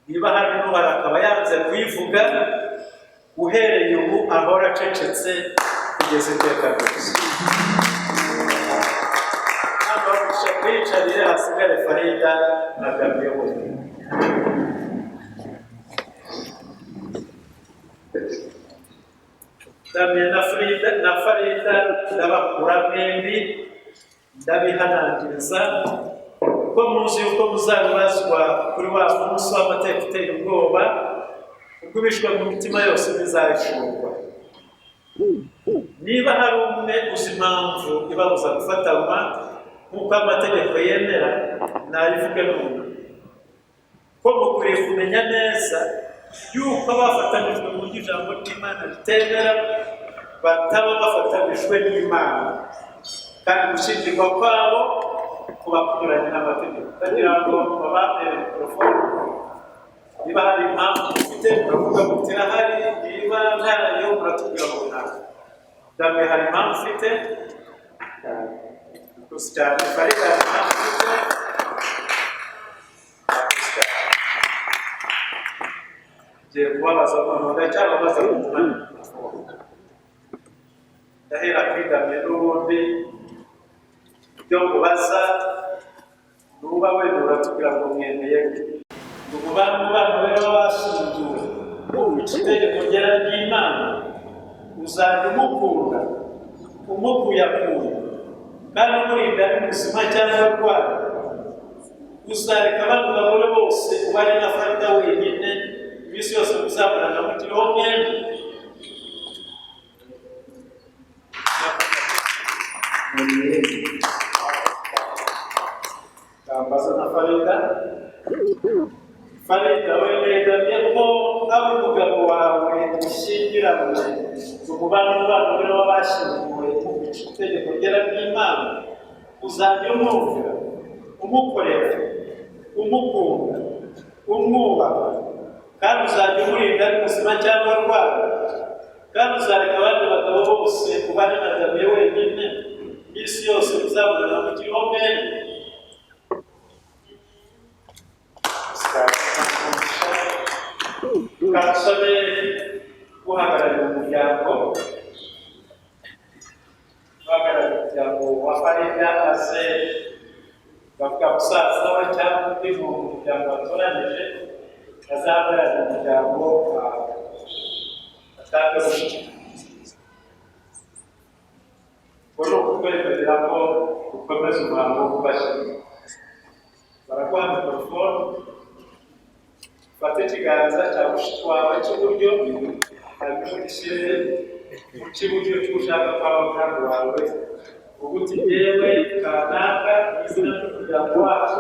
Niba hari n'uwari akaba yanze kuyivuga, uhereye ubu ahora acecetse kugeza iteka ryose. Kwicarire hasigare Farida na Damien. Damien na Farida ndabakura mwembi, ndabihanangiriza ko muzi yuko muzabibazwa kuri wa munsi w'amateka uteye ubwoba, ubwo ibishwe mu mitima yose bizahishurwa. Niba hari umwe uzi impamvu ibabuza gufatanywa nk'uko amategeko yemera, nayivuge none. Ko mukwiriye kumenya neza yuko abafatanijwe mu ijambo ry'Imana ritemera bataba bafatanijwe n'Imana, kandi gushyingirwa kwabo kuba kunyuranye n'amategeko. Ndagira ngo babambere mikorofone, niba hari impamvu mufite muravuga muti irahari, niba ntayo muratubwira ngo ntabwo. Damien hari impamvu ufite? Cyane Farida hari impamvu ufite? Ngiye kubabaza umuntu ndacyababaza ku mwanya. Ndahera kuri Damien n'ubundi ibyo mubaza nuba wenda uratubwira ngo mwemeye. Umubantu rero bashingiwe itegeko ryera ry'Imana, uzajya umukunda umukuyakuye kandi umurinda ari muzima cyangwa arwaye. Uzareka abandi bagore bose ubane na Farida wenyine, iminsi yose muzabonana mutiriho mwembi. baza na Farida wemegamye ko abo umugabo wawe ushyingiranywe umubano n'abagore b'abashyinguwe mu itegeko ryera ry'Imana uzajya umwumvira umukorera umukunda umwubaha kandi uzajya umurinda ari muzima cyangwa arwaye kandi uzareka abandi bagabo bose ubane na Damiye wenyine isi yose uzabona mu gihome Kansome guhagararira umuryango wa Farida aze bavuga musaza we cyangwa undi mu muryango watoranije azahagararira umuryango atandukanye ubwo kukwemerera ko ukomeza umuhango wo kubashyira baraguha mikorofone fata ikiganza cya mushiki wawe cy'uburyo hanyuma ugishyire mu cy'iburyo cy'ushaka kwawe kandi wawe ubu uti yewe kanaka izina ry'umuryango wacu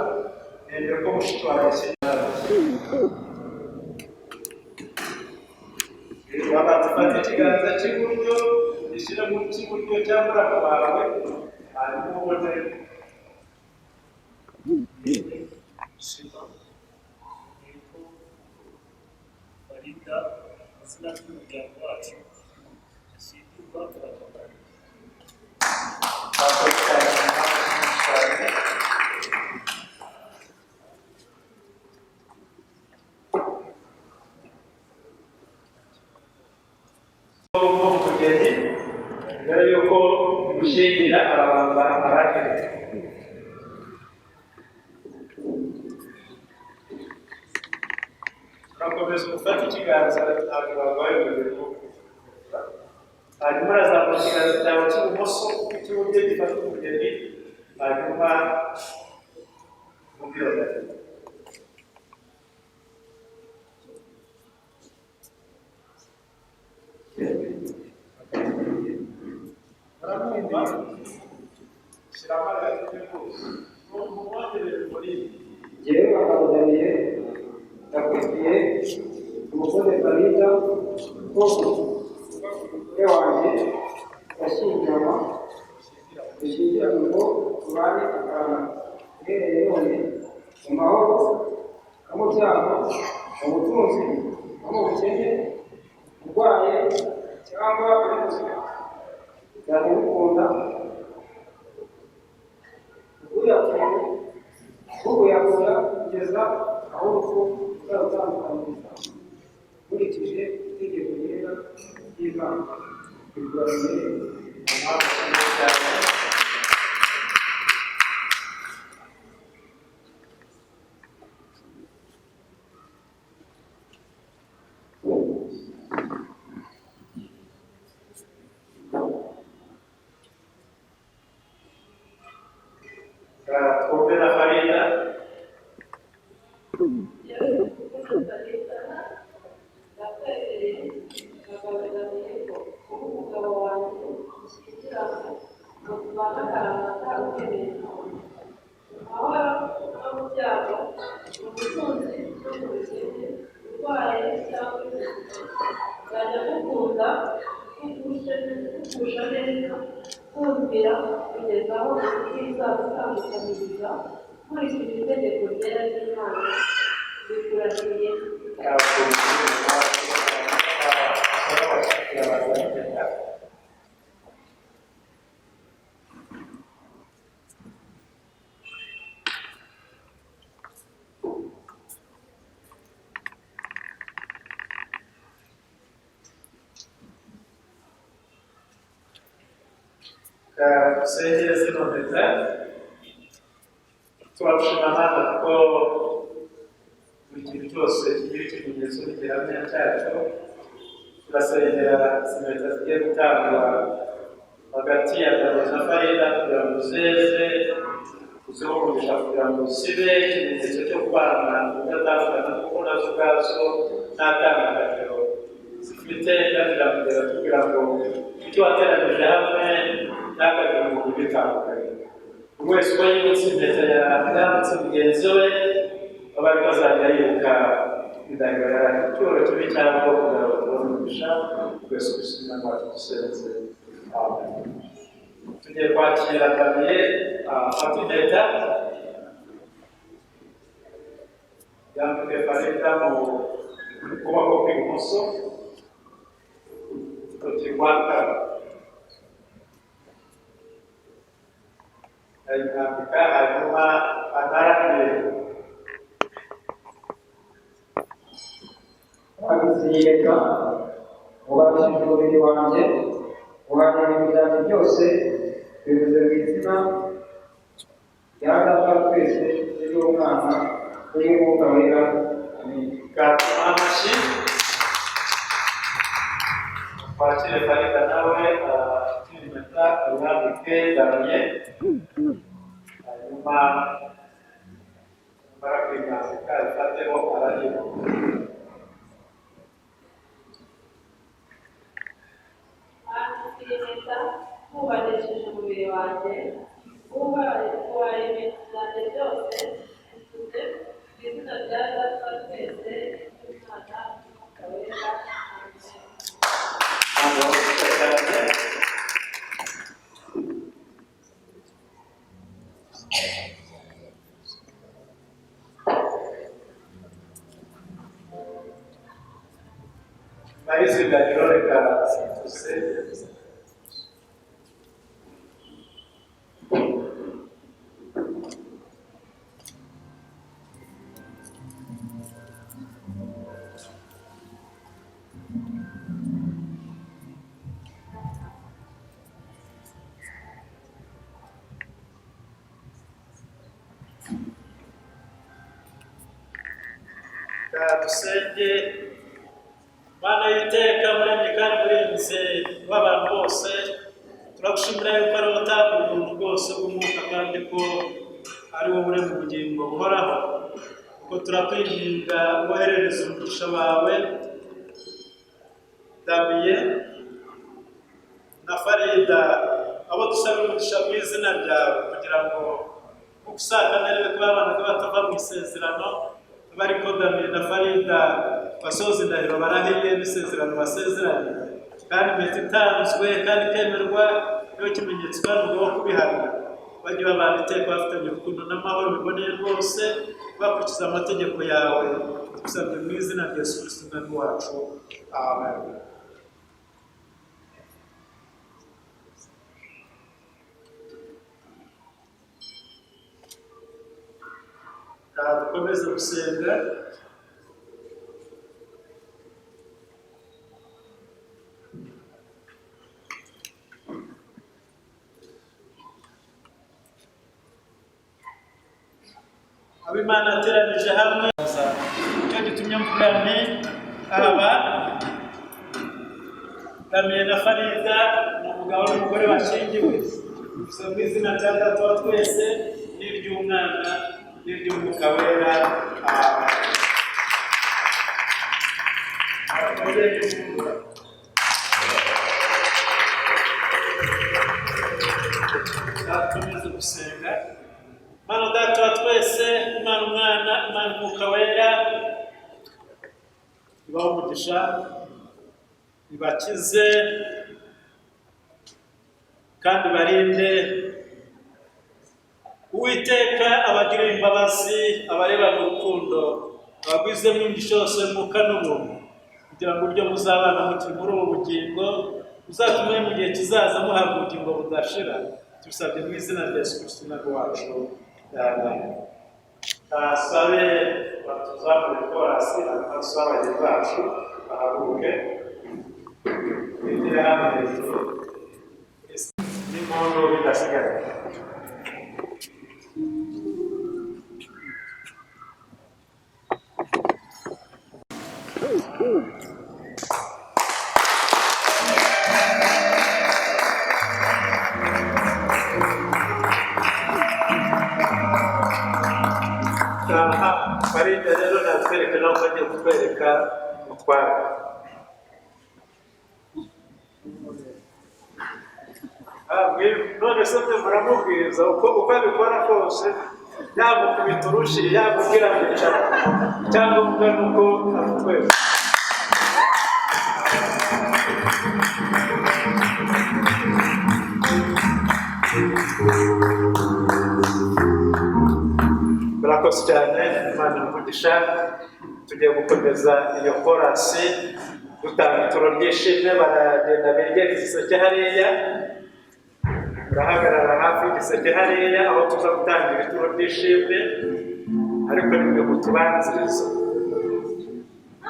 nemera ko mushiki wawe yashyira wabanza ufata ikiganza cy'iburyo ugishyire mu cy'iburyo cya muraka wawe hanyuma ubone Farida izina ry'umuryango wacu ashyingirwa turatunganya umugeni mbere yuko gushyingira arabanza arahira urakomeza gufata ikiganza ntabwo barwaye umuriro hanyuma arazamura ikiganza cyawe cy'ibumoso cy'iburyo gifata umugeni hanyuma umubwira baramwumva shyiramo agati rwose n'umwongerere muri yewe bakabudaniye ndakurikiye umukozi Farida ko umugore wanjye yashyingiranywe dushyingiranywe ngo tubane akarama uhereye none mu mahoro no mu byago mu butunzi no mu bukene urwaye cyangwa uri muzima cyane gukunda ukuyakura kugeza aho urupfu ruzarutandukanyiriza nkurikije itegeko ryera ry'Imana biguranye amahoro cyane twumve na Farida kumvira kugeza aho ubwiza butandukanyiriza nkurikije itegeko ryera ry'Imana bikurahiriye dusengere zino mpeta turashima Imana ko buri kintu cyose kigira ikimenyetso n'igihamya cyacyo turasengera izi mpeta zigiye gutangwa hagati ya Damiye na Farida kugira ngo zeze kuzihurisha kugira ngo zibe ikimenyetso cyo kubana udatandukana kuko nazo ubwazo nta tandukaniro zifite ndabiramugera kugira ngo icyo wateranije hamwe n'akagira ngo bitandukanye wese uko yibutse impeta yambitse mugenzi we aba ariko azajya yibuka indahiro icyoro kibi cyangwa kugira ngo tubone umugisha twese ubuzima bwacu dusenze. Tugiye kwakira Damiye afata impeta yambike Farida mu kuboko kw'ibumoso tutigwaka ayambika hanyuma anaramye abiziyeka ubashije umubiri wanjye uhanira ibyanjye byose bivuze mu izina rya data twese ry'umwana n'iy'umwuka wera. amashyi kwakire Farida nawe impeta ayambike Damiye hanyuma barakwimazika ifateho arahira. Impeta wubahisheje umubiri wanjye wubaha ibintu byanjye byose bivuze mu izina rya data twese n'umwana n'umwuka wera. Mas o Daniel é cara, você. Dusenge Mana y'iteka muremye kandi murinze w'abantu bose, turagushimira yuko ari utanga ubuntu bwose bw'umwuka kandi ko ari wowe urema ubugingo buhoraho. Kuko turakwinginga woherereza umugisha wawe Damiye na Farida, abo dusaba umugisha mu izina ryawe, kugira ngo ugusakanire kuba abana batava mu isezerano bariko Damiye na Farida basoza indahiro barahiye n'isezerano basezeranye, kandi impeta itanzwe kandi ikemerwa niyo kimenyetso kandi ugomba kubihamya. Bajye babana iteka bafitanye urukundo n'amahoro biboneye rwose, bakurikiza amategeko yawe, tugusabye mu izina rya Yesu Kristo umwami wacu, amen. Dukomeze gusenga. Abimana ateranije hamwe icyo gitumye mvuga nti aba Damiye na Farida ni umugabo n'umugore bashyingiwe, gusa mu izina rya data wa twese n'iry'umwana n'iry'umwuka wera, dukomeze gusenga. Mana data wa twese, Imana umwana, Imana umwuka wera, ibahe umugisha, ibakize kandi barinde. Uwiteka abagirira imbabazi, abareba mu rukundo, abagwizemo imigisha yose y'umwuka n'ubuntu, kugira ngo uburyo muzabana mukiri muri ubu bugingo muzatume mu gihe kizaza muhabwa ubugingo budashira. Tubisabye mu izina rya Yesu Kristo umwami wacu, amen. Tasabe batuzamure korasi amaso y'abagenzi bacu bahaguruke bigira hano hejuru n'impundu bidasigaye. Farida rero natwereka nawe ugiye kutwereka mutwara. None mwese mwe muramubwiriza uko abikora kose, yamukubita urushi, yamubwira kwicara cyangwa uvuga nuko amutweza. Murakoze cyane, Imana umugisha. Tugiye gukomeza iyo korasi dutanga ituro ry'ishimwe, baragenda begera igiseke hariya, turahagarara hafi y'igiseke hariya aho tuza gutangira ituro ry'ishimwe, ariko nimwe mutubanziriza.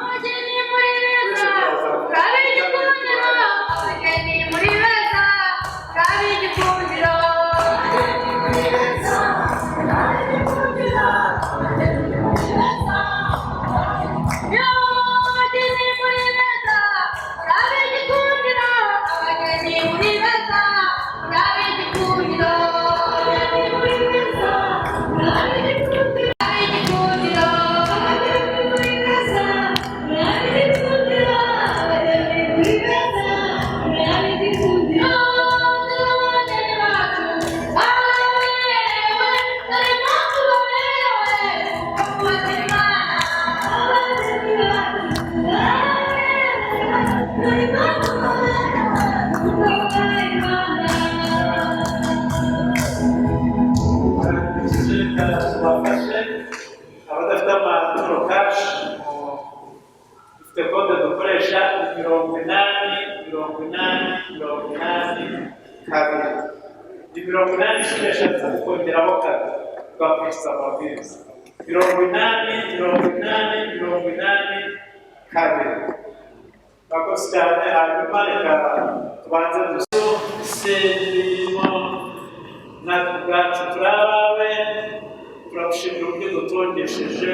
Abageni muri beza, urabe igikundiro. Abageni muri beza, urabe igikundiro. Abageni muri beza, urabe igikundiro. Abageni muri beza, abageni muri beza, urabe igikundiro. Abageni muri beza, urabe igikundiro. Abageni muri beza, urabe igikundiro. Abadafite amaturo kashi dufite kode dukoresha 80 eshatu kongeraho kane tugakurikiza amabwiriza 80 kabiri. Bakoze cyane, hanyuma reka tubanze dusubiremo natwe ubwacu turi abawe, turagushimira uburyo dutongesheje,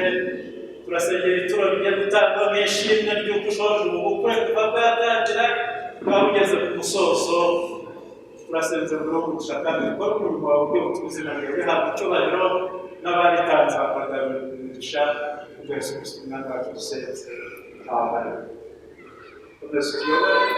turasengera ituro rigiye gutangwa nk'ishimwe ry'uko ushoje ubu bukwe kuva bwatangira bwaba bugeze ku musozo. Turasenze ngo umugisha kandi ukore umurimo wawe ugiye gutuma izina ryawe rihabwa icyubahiro, n'abaritanze bakagabirisha ubwo Yesu Kristo umwami wacu dusenze. Amen. Komeza utuyobore.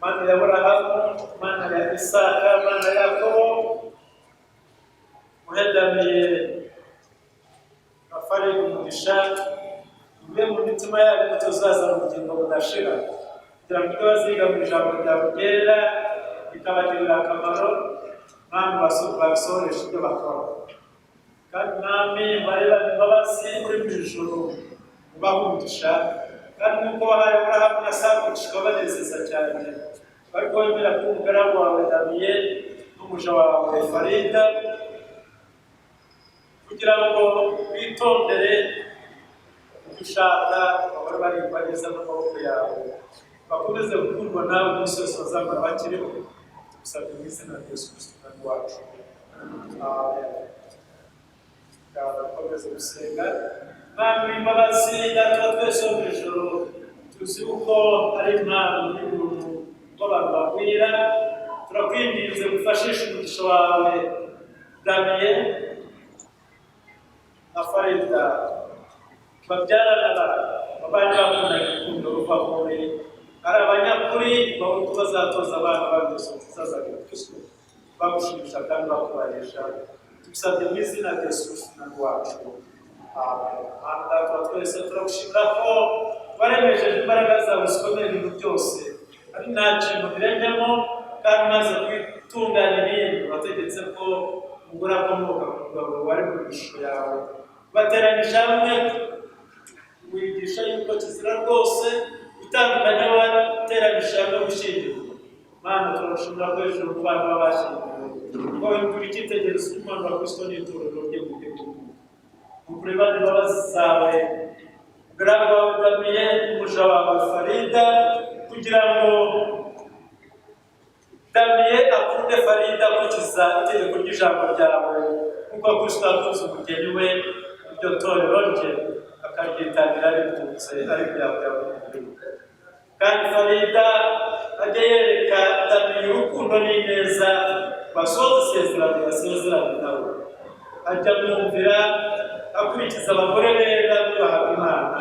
Mana ya Abrahamu, mana ya Isaka, mana ya Yakobo, muhedamiye afari umugisha mbe mu mitima yabo tuzaza mu bugingo budashira kugira ngo ibyo baziga mu ijambo ryawe ryera bikabagirira akamaro namwe basohoresha ibyo bakora kandi nami bareba imbabazi uri mu ijuru ubaha umugisha kandi nk'uko wahaye Abrahamu na Sara umugisha banezeza cyane ariko wemera ko umugaragu wawe Damiye n'umuja wawe Farida kugira ngo bitondere gushaka abari bari bageza mu maboko yawe bakomeze gukundwa nawe umunsi wose bazamara bakiriho tugusabye mu izina rya Yesu Kristo umwami wacu amen. Bakomeze gusenga mwami w'imbabazi data twese wo mu ijuru tuzi uko ari impamvu y'umuntu w'abantu bagwira turakwinginze gufashisha umugisha wawe Damiye na Farida babyarana abandi bakunda urukundo ruva muri ari abanyakuri bavuga ko bazatoza abana babyeso tuzazagira Kristo bagushimisha kandi bakubahisha tubisabye mu izina rya Yesu Kristo umwami wacu amen. Data twese turagushimira ko waremejeje imbaraga zawe zikomeye ibintu byose ari nta kintu birengemo kandi maze kwitunganya ibintu wategetse ko umugore akomoka ku mugabo wari mu ishusho yawe bateranyije hamwe wigisha yuko kizira rwose bitandukanye wateranyije hamwe gushyingirwa Mana turashimira ko hejuru ku bantu babashyingirwa ko wimvura icyitegererezo cy'umwana wa Kristo n'itorero rye mu gihugu ukurebane imbabazi zawe umugaragu wawe Damiye n'umuja wawe Farida kugira ngo Damiye akunde Farida kukiza itegeko ry'ijambo ryawe kuko Kristo yakunze umugeni we iryo torero rye akaryitangira rivutse ari kuyavuga kandi Farida ajya yereka Damiye urukundo n'ineza basoza isezerano yasezeranye nawe ajya mwumvira akurikiza abagore beza bubaha Imana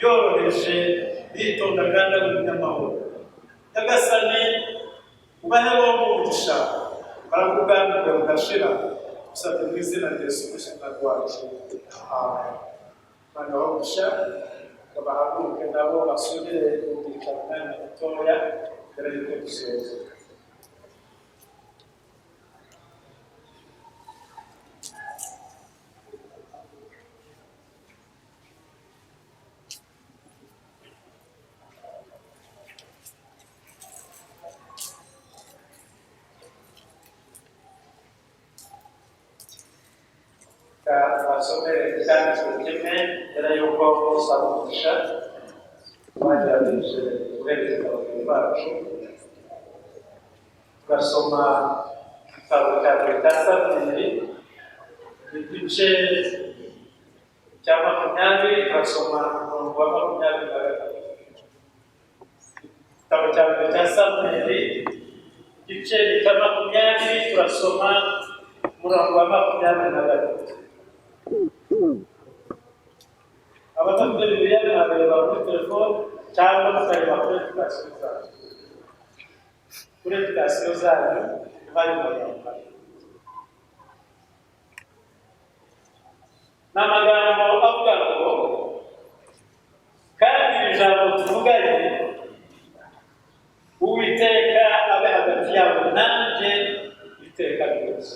yoroheje bitonda kandi ari umunyamahoro Nyagasani ubahe bombi umugisha barakubwambirwa budashira usabye mu izina rya Yesu Kristo umwami wacu amen. Mana bamugisha bahaguruke nabo basubire kumvikana umwanya mutoya mbere y'uko dusoza. Basomere icyanditswe kimwe mbere y'uko usaba umugisha bagerageje guhereza abagenzi bacu tugasoma igitabo cya mbere cya Samweli igice cya 20 tugasoma umurongo wa 23. Igitabo cya mbere cya Samweli igice cya 20 turasoma umurongo wa 23. Abadafite Bibiliya mwareba kuri telefone cyangwa mukareba kuri application zanyu. Kuri application zanyu bari mu Rwanda. N'amagambo avuga ngo kandi ijambo tuvuganye Uwiteka abe hagati yabo nanjye iteka ryose.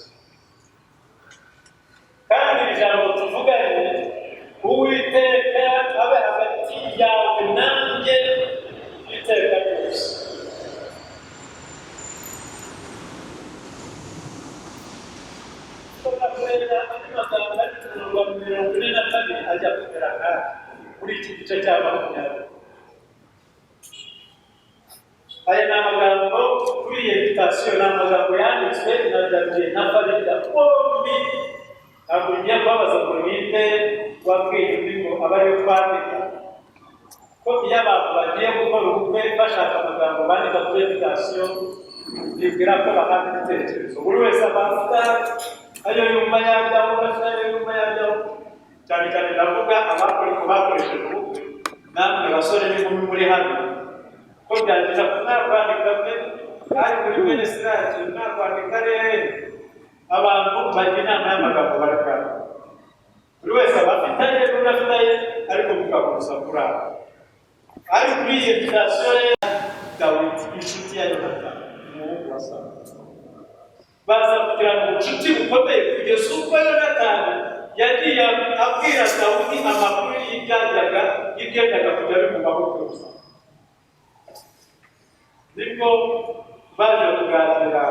Kandi ijambo tuvuganye Uwiteka abe hagati yawe nanjye iteka ryose. Tunakwenda amagambo ari ku mirongo 42 ajya kugera kuri iki gice cya 20. Aya ni amagambo kuri iyi invitation, ni amagambo yanditswe na David na Farida bombi. Ntabwo ngiye kubabaza ngo ninde wabwiye undi ngo aba ariyo kwandika, ko iyo abantu bagiye gukora ubukwe bashaka amagambo bandika kuri invitation bibwira ko bahana ibitekerezo, buri wese abavuga ayo yumva yajyaho bashaka ayo yumva yajyaho. Cyane cyane ndavuga abakoresheje ubukwe, namwe basore n'inkumi muri hano, ko byagira ko ntakwandika mwe ari muri minisitiri ntakwandika rero abantu bajya inama y'amagambo barakana. Buri wese aba afitaye n'udafitaye ariko mukagurusa kuri abo. Ari kuri iyi invitation rero Dawidi inshuti ya Yonatani umuhungu wa Sawuli baza kugira ngo ubucuti bukomeye kugeza ubwo Yonatani yagiye abwira Dawidi amakuru y'ibyendaga kujya bimubaho byose. Nibwo baje kuganira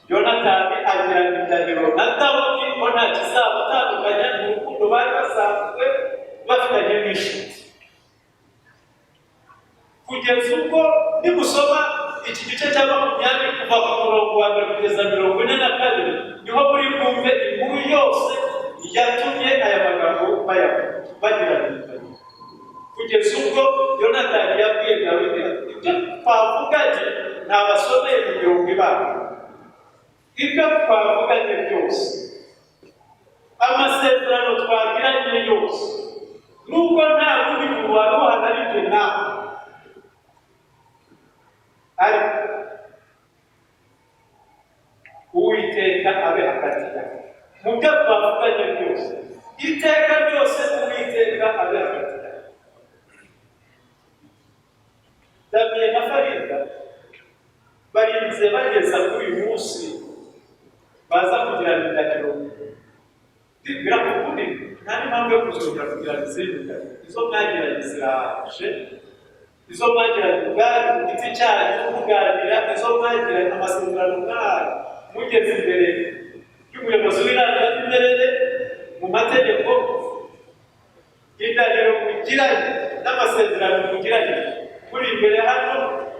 Yonatani agirana indahiro na Dawidi ko nta kizabatandukanya mu rukundo bari basanzwe bafitanye n'inshuti. Kugeza ubwo nimusoma iki gice cya 20 kuva ku murongo wa 1 kugeza 42 niho muri bwumve inkuru yose yatumye aya magambo bagirana indahiro. Kugeza ubwo Yonatani yabwiye Dawidi ati ibyo twavuganye ntabasomeye mu mirongo ibanga, ibyo twavuganye byose, amasezerano twagiranye yose, nubwo nta wundi muntu wari uhagarariye nawe, ariko Uwiteka abe hagati yawe mu byo twavuganye byose, iteka ryose Uwiteka abe hagati yawe. David na Farida barinze bageza kuri uyu munsi baza kugirana indahiro. Bibwira ko ubundi nta n'impamvu yo kuzongera kugirana izindi ndahiro. Izo mwagiranye ziraje, izo mwagiranye ubwari ku giti cyanyu muganira, izo mwagiranye amasezerano mwari mugeze imbere y'umuyobozi w'irangamimerere mu mategeko, indahiro mugiranye n'amasezerano mugiranye muri imbere hano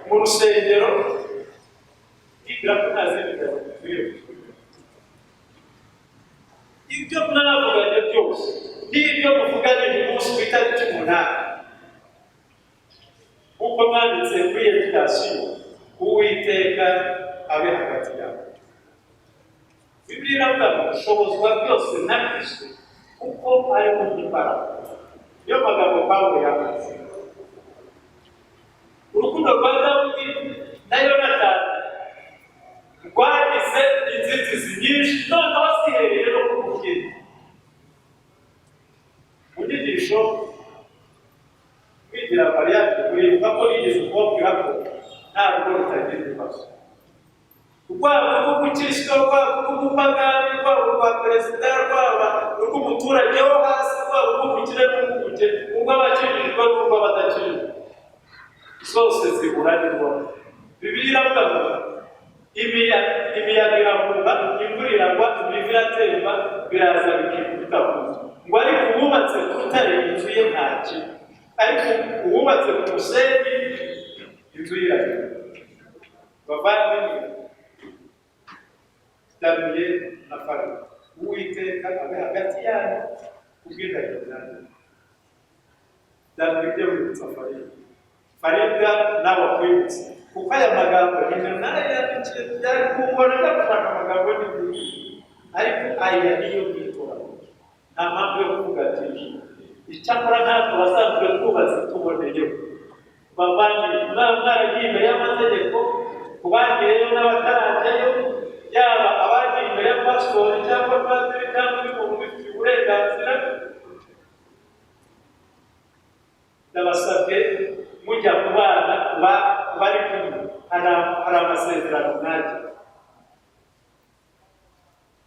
mu rusengero. Bibwira ko nta zindi ndahiro. Ibyo mwavuganye byose n'ibyo muvuganye uyu munsi ku itariki 8 uko mwanditse kuri invitation, Uwiteka abe hagati yawe. Bibiliya iravuga ngo ushobozwa byose na Kristo kuko ari mu imbaraga. Niyo magambo Pawulo yavuze. Urukundo rwa Dawidi na Yonatani rwagize inzitizi nyinshi, noneho zihereye no ku mugeni. Mu nyigisho kwigira mariage kuribuka ko nigeze kubabwira ko nta rugo rutagira ibibazo. Urwabo rw'umukristo, urwabo rw'umupagani, urwabo rwa perezida, rwaba urw'umuturage wo hasi, urwabo rw'umukire n'umukene, urw'abakirijwe n'urw'abadakirijwe, zose ziburanirwa. Bibiliya iravuga ngo imiyaga irahuha, imvura iragwa, imivu iratemba, biraza bikikubita ku nzu. Ngo ariko uwubatse ku rutare inzu ye nta kintu. ariko uwubatse ku musenyi inzu yirabye bavandimwe Daniye na Farida Uwiteka abe hagati yanyu kubw'indahiro zanyu. Daniye ibyo wibutsa Farida nawe akwibutsa kuko aya magambo nyine nayo yandikiye byari kubona gafata amagambo n'ibindi ariko aya niyo bwitora nta mpamvu yo kuvuga ati icyakora ntabwo basanzwe twubatse tuboneyeho bavandimwe mwaragiye imbere y'amategeko kubagiyeyo n'abatarajyayo yaba abagiye imbere ya pasitori cyangwa padiri cyangwa undi muntu ubifitiye uburenganzira ndabasabye mujya ku bana bari kumwe hari amasezerano mwajya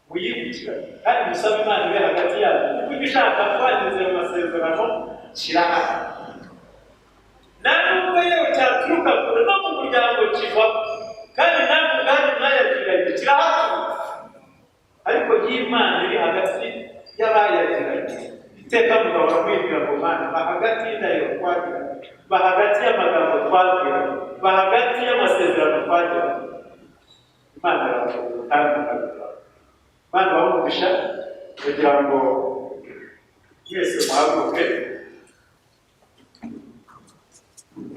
muyibukiranye kandi musabe Imana ibe hagati yanyu kuko igishaka kubangiza ayo masezerano kirahari nubwo yewe cyaturuka kure no mu muryango kivaho kandi ntabwo ubwanyu mwayagiranye kirahari ariko y'Imana iri hagati y'abayagiranye iteka mugahora mwibwira ngo Mana ba hagati y'indahiro twagiranye ba hagati y'amagambo twagiranye ba hagati y'amasezerano twagiranye Imana yavuga kandi ikabikora Imana bahumugisha kugira ngo mwese muhaguruke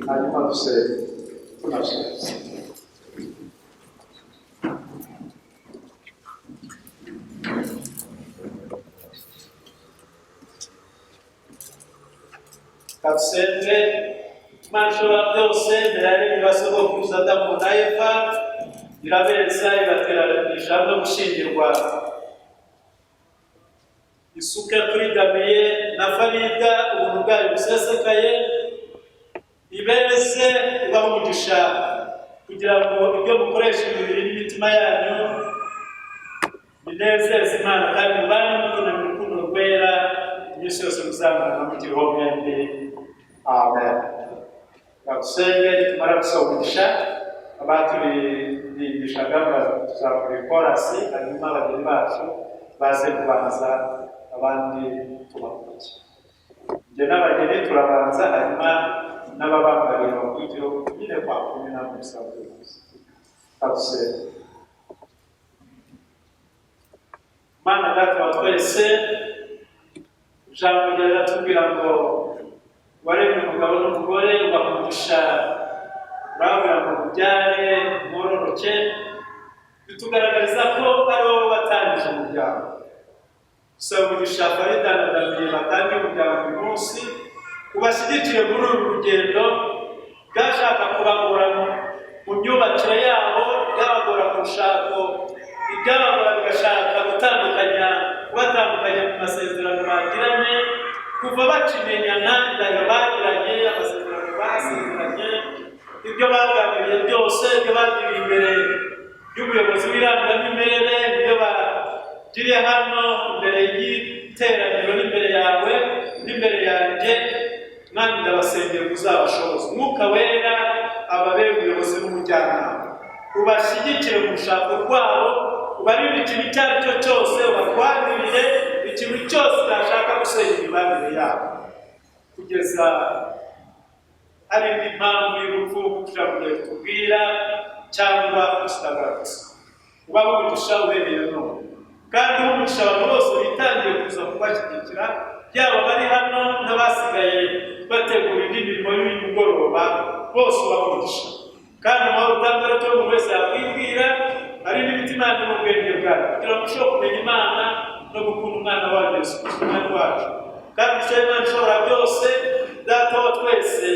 hanyuma dusenge tunashoza Kabsende Imana byose mbere y'ibintu basogokuruza Adamu na Eva irabeza ibateranisha no gushingirwa isuke kuri Daniye na Farida ubuntu bwayo busesekaye ibeze ibaho umugisha kugira ngo ibyo mukoresha imibiri n'imitima yanyu binezeze Imana kandi mubane mukunda mu rukundo rwera iminsi yose muzamurana mu gihombe. Amen. Kabusenge nitumara gusaba umugisha abaturigishaga tuzakora ikorasi hanyuma abageni bacu baze kubanza abandi tubakurikira. Njye n'abageni turabanza hanyuma n'ababambariye bakurikiyeho nyine kwa kumi na musanzwe gusa. Kabusenge. Mana data wa twese ijambo ryawe riratubwira ngo waremye umugabo n'umugore ubamugisha urabwira ngo ubyare umwororoke bitugaragariza ko ari wowe watangije umuryango. Usaba umugisha Farida na Daniye batangiye umuryango uyu munsi ubashyigikire muri uru rugendo bwashaka kubagora mu myubakire yabo byabagora ku rushako ibyabagora bigashaka kubatandukanya mu masezerano bagiranye kuva bacimenyana indahiro bagiranye amasezerano basezeranye ibyo baganiriye byose ibyo bagiriye imbere y'ubuyobozi w'irangamimerere ibyo bagiriye hano imbere y'iteraniro n'imbere yawe n'imbere yanjye mwami ndabasengera uzabashoboza umwuka wera ababere ubuyobozi n'umujyanama ubashyigikire mu rushako rwabo ubarinde ikintu icyo ari cyo cyose ubarwanirire ikintu cyose cyashaka gusenya imibanire yabo kugeza hari indi mpamvu y'urupfu kugira ngo tubwira cyangwa tutagarutse ubaho umugisha ubereye none kandi umugisha abantu bose bitangiye kuza kubashyigikira yaba bari hano n'abasigaye bategura indi mirimo y'umugoroba bose ubaho umugisha kandi amahoro utangara cyo buri wese yakwibwira hari n'imitima yanyu mu bwenge bwawe kugira ngo ushobore kumenya Imana no gukunda umwana wacu Yesu Kristo umwami wacu kandi icyo Imana ishobora byose data wa twese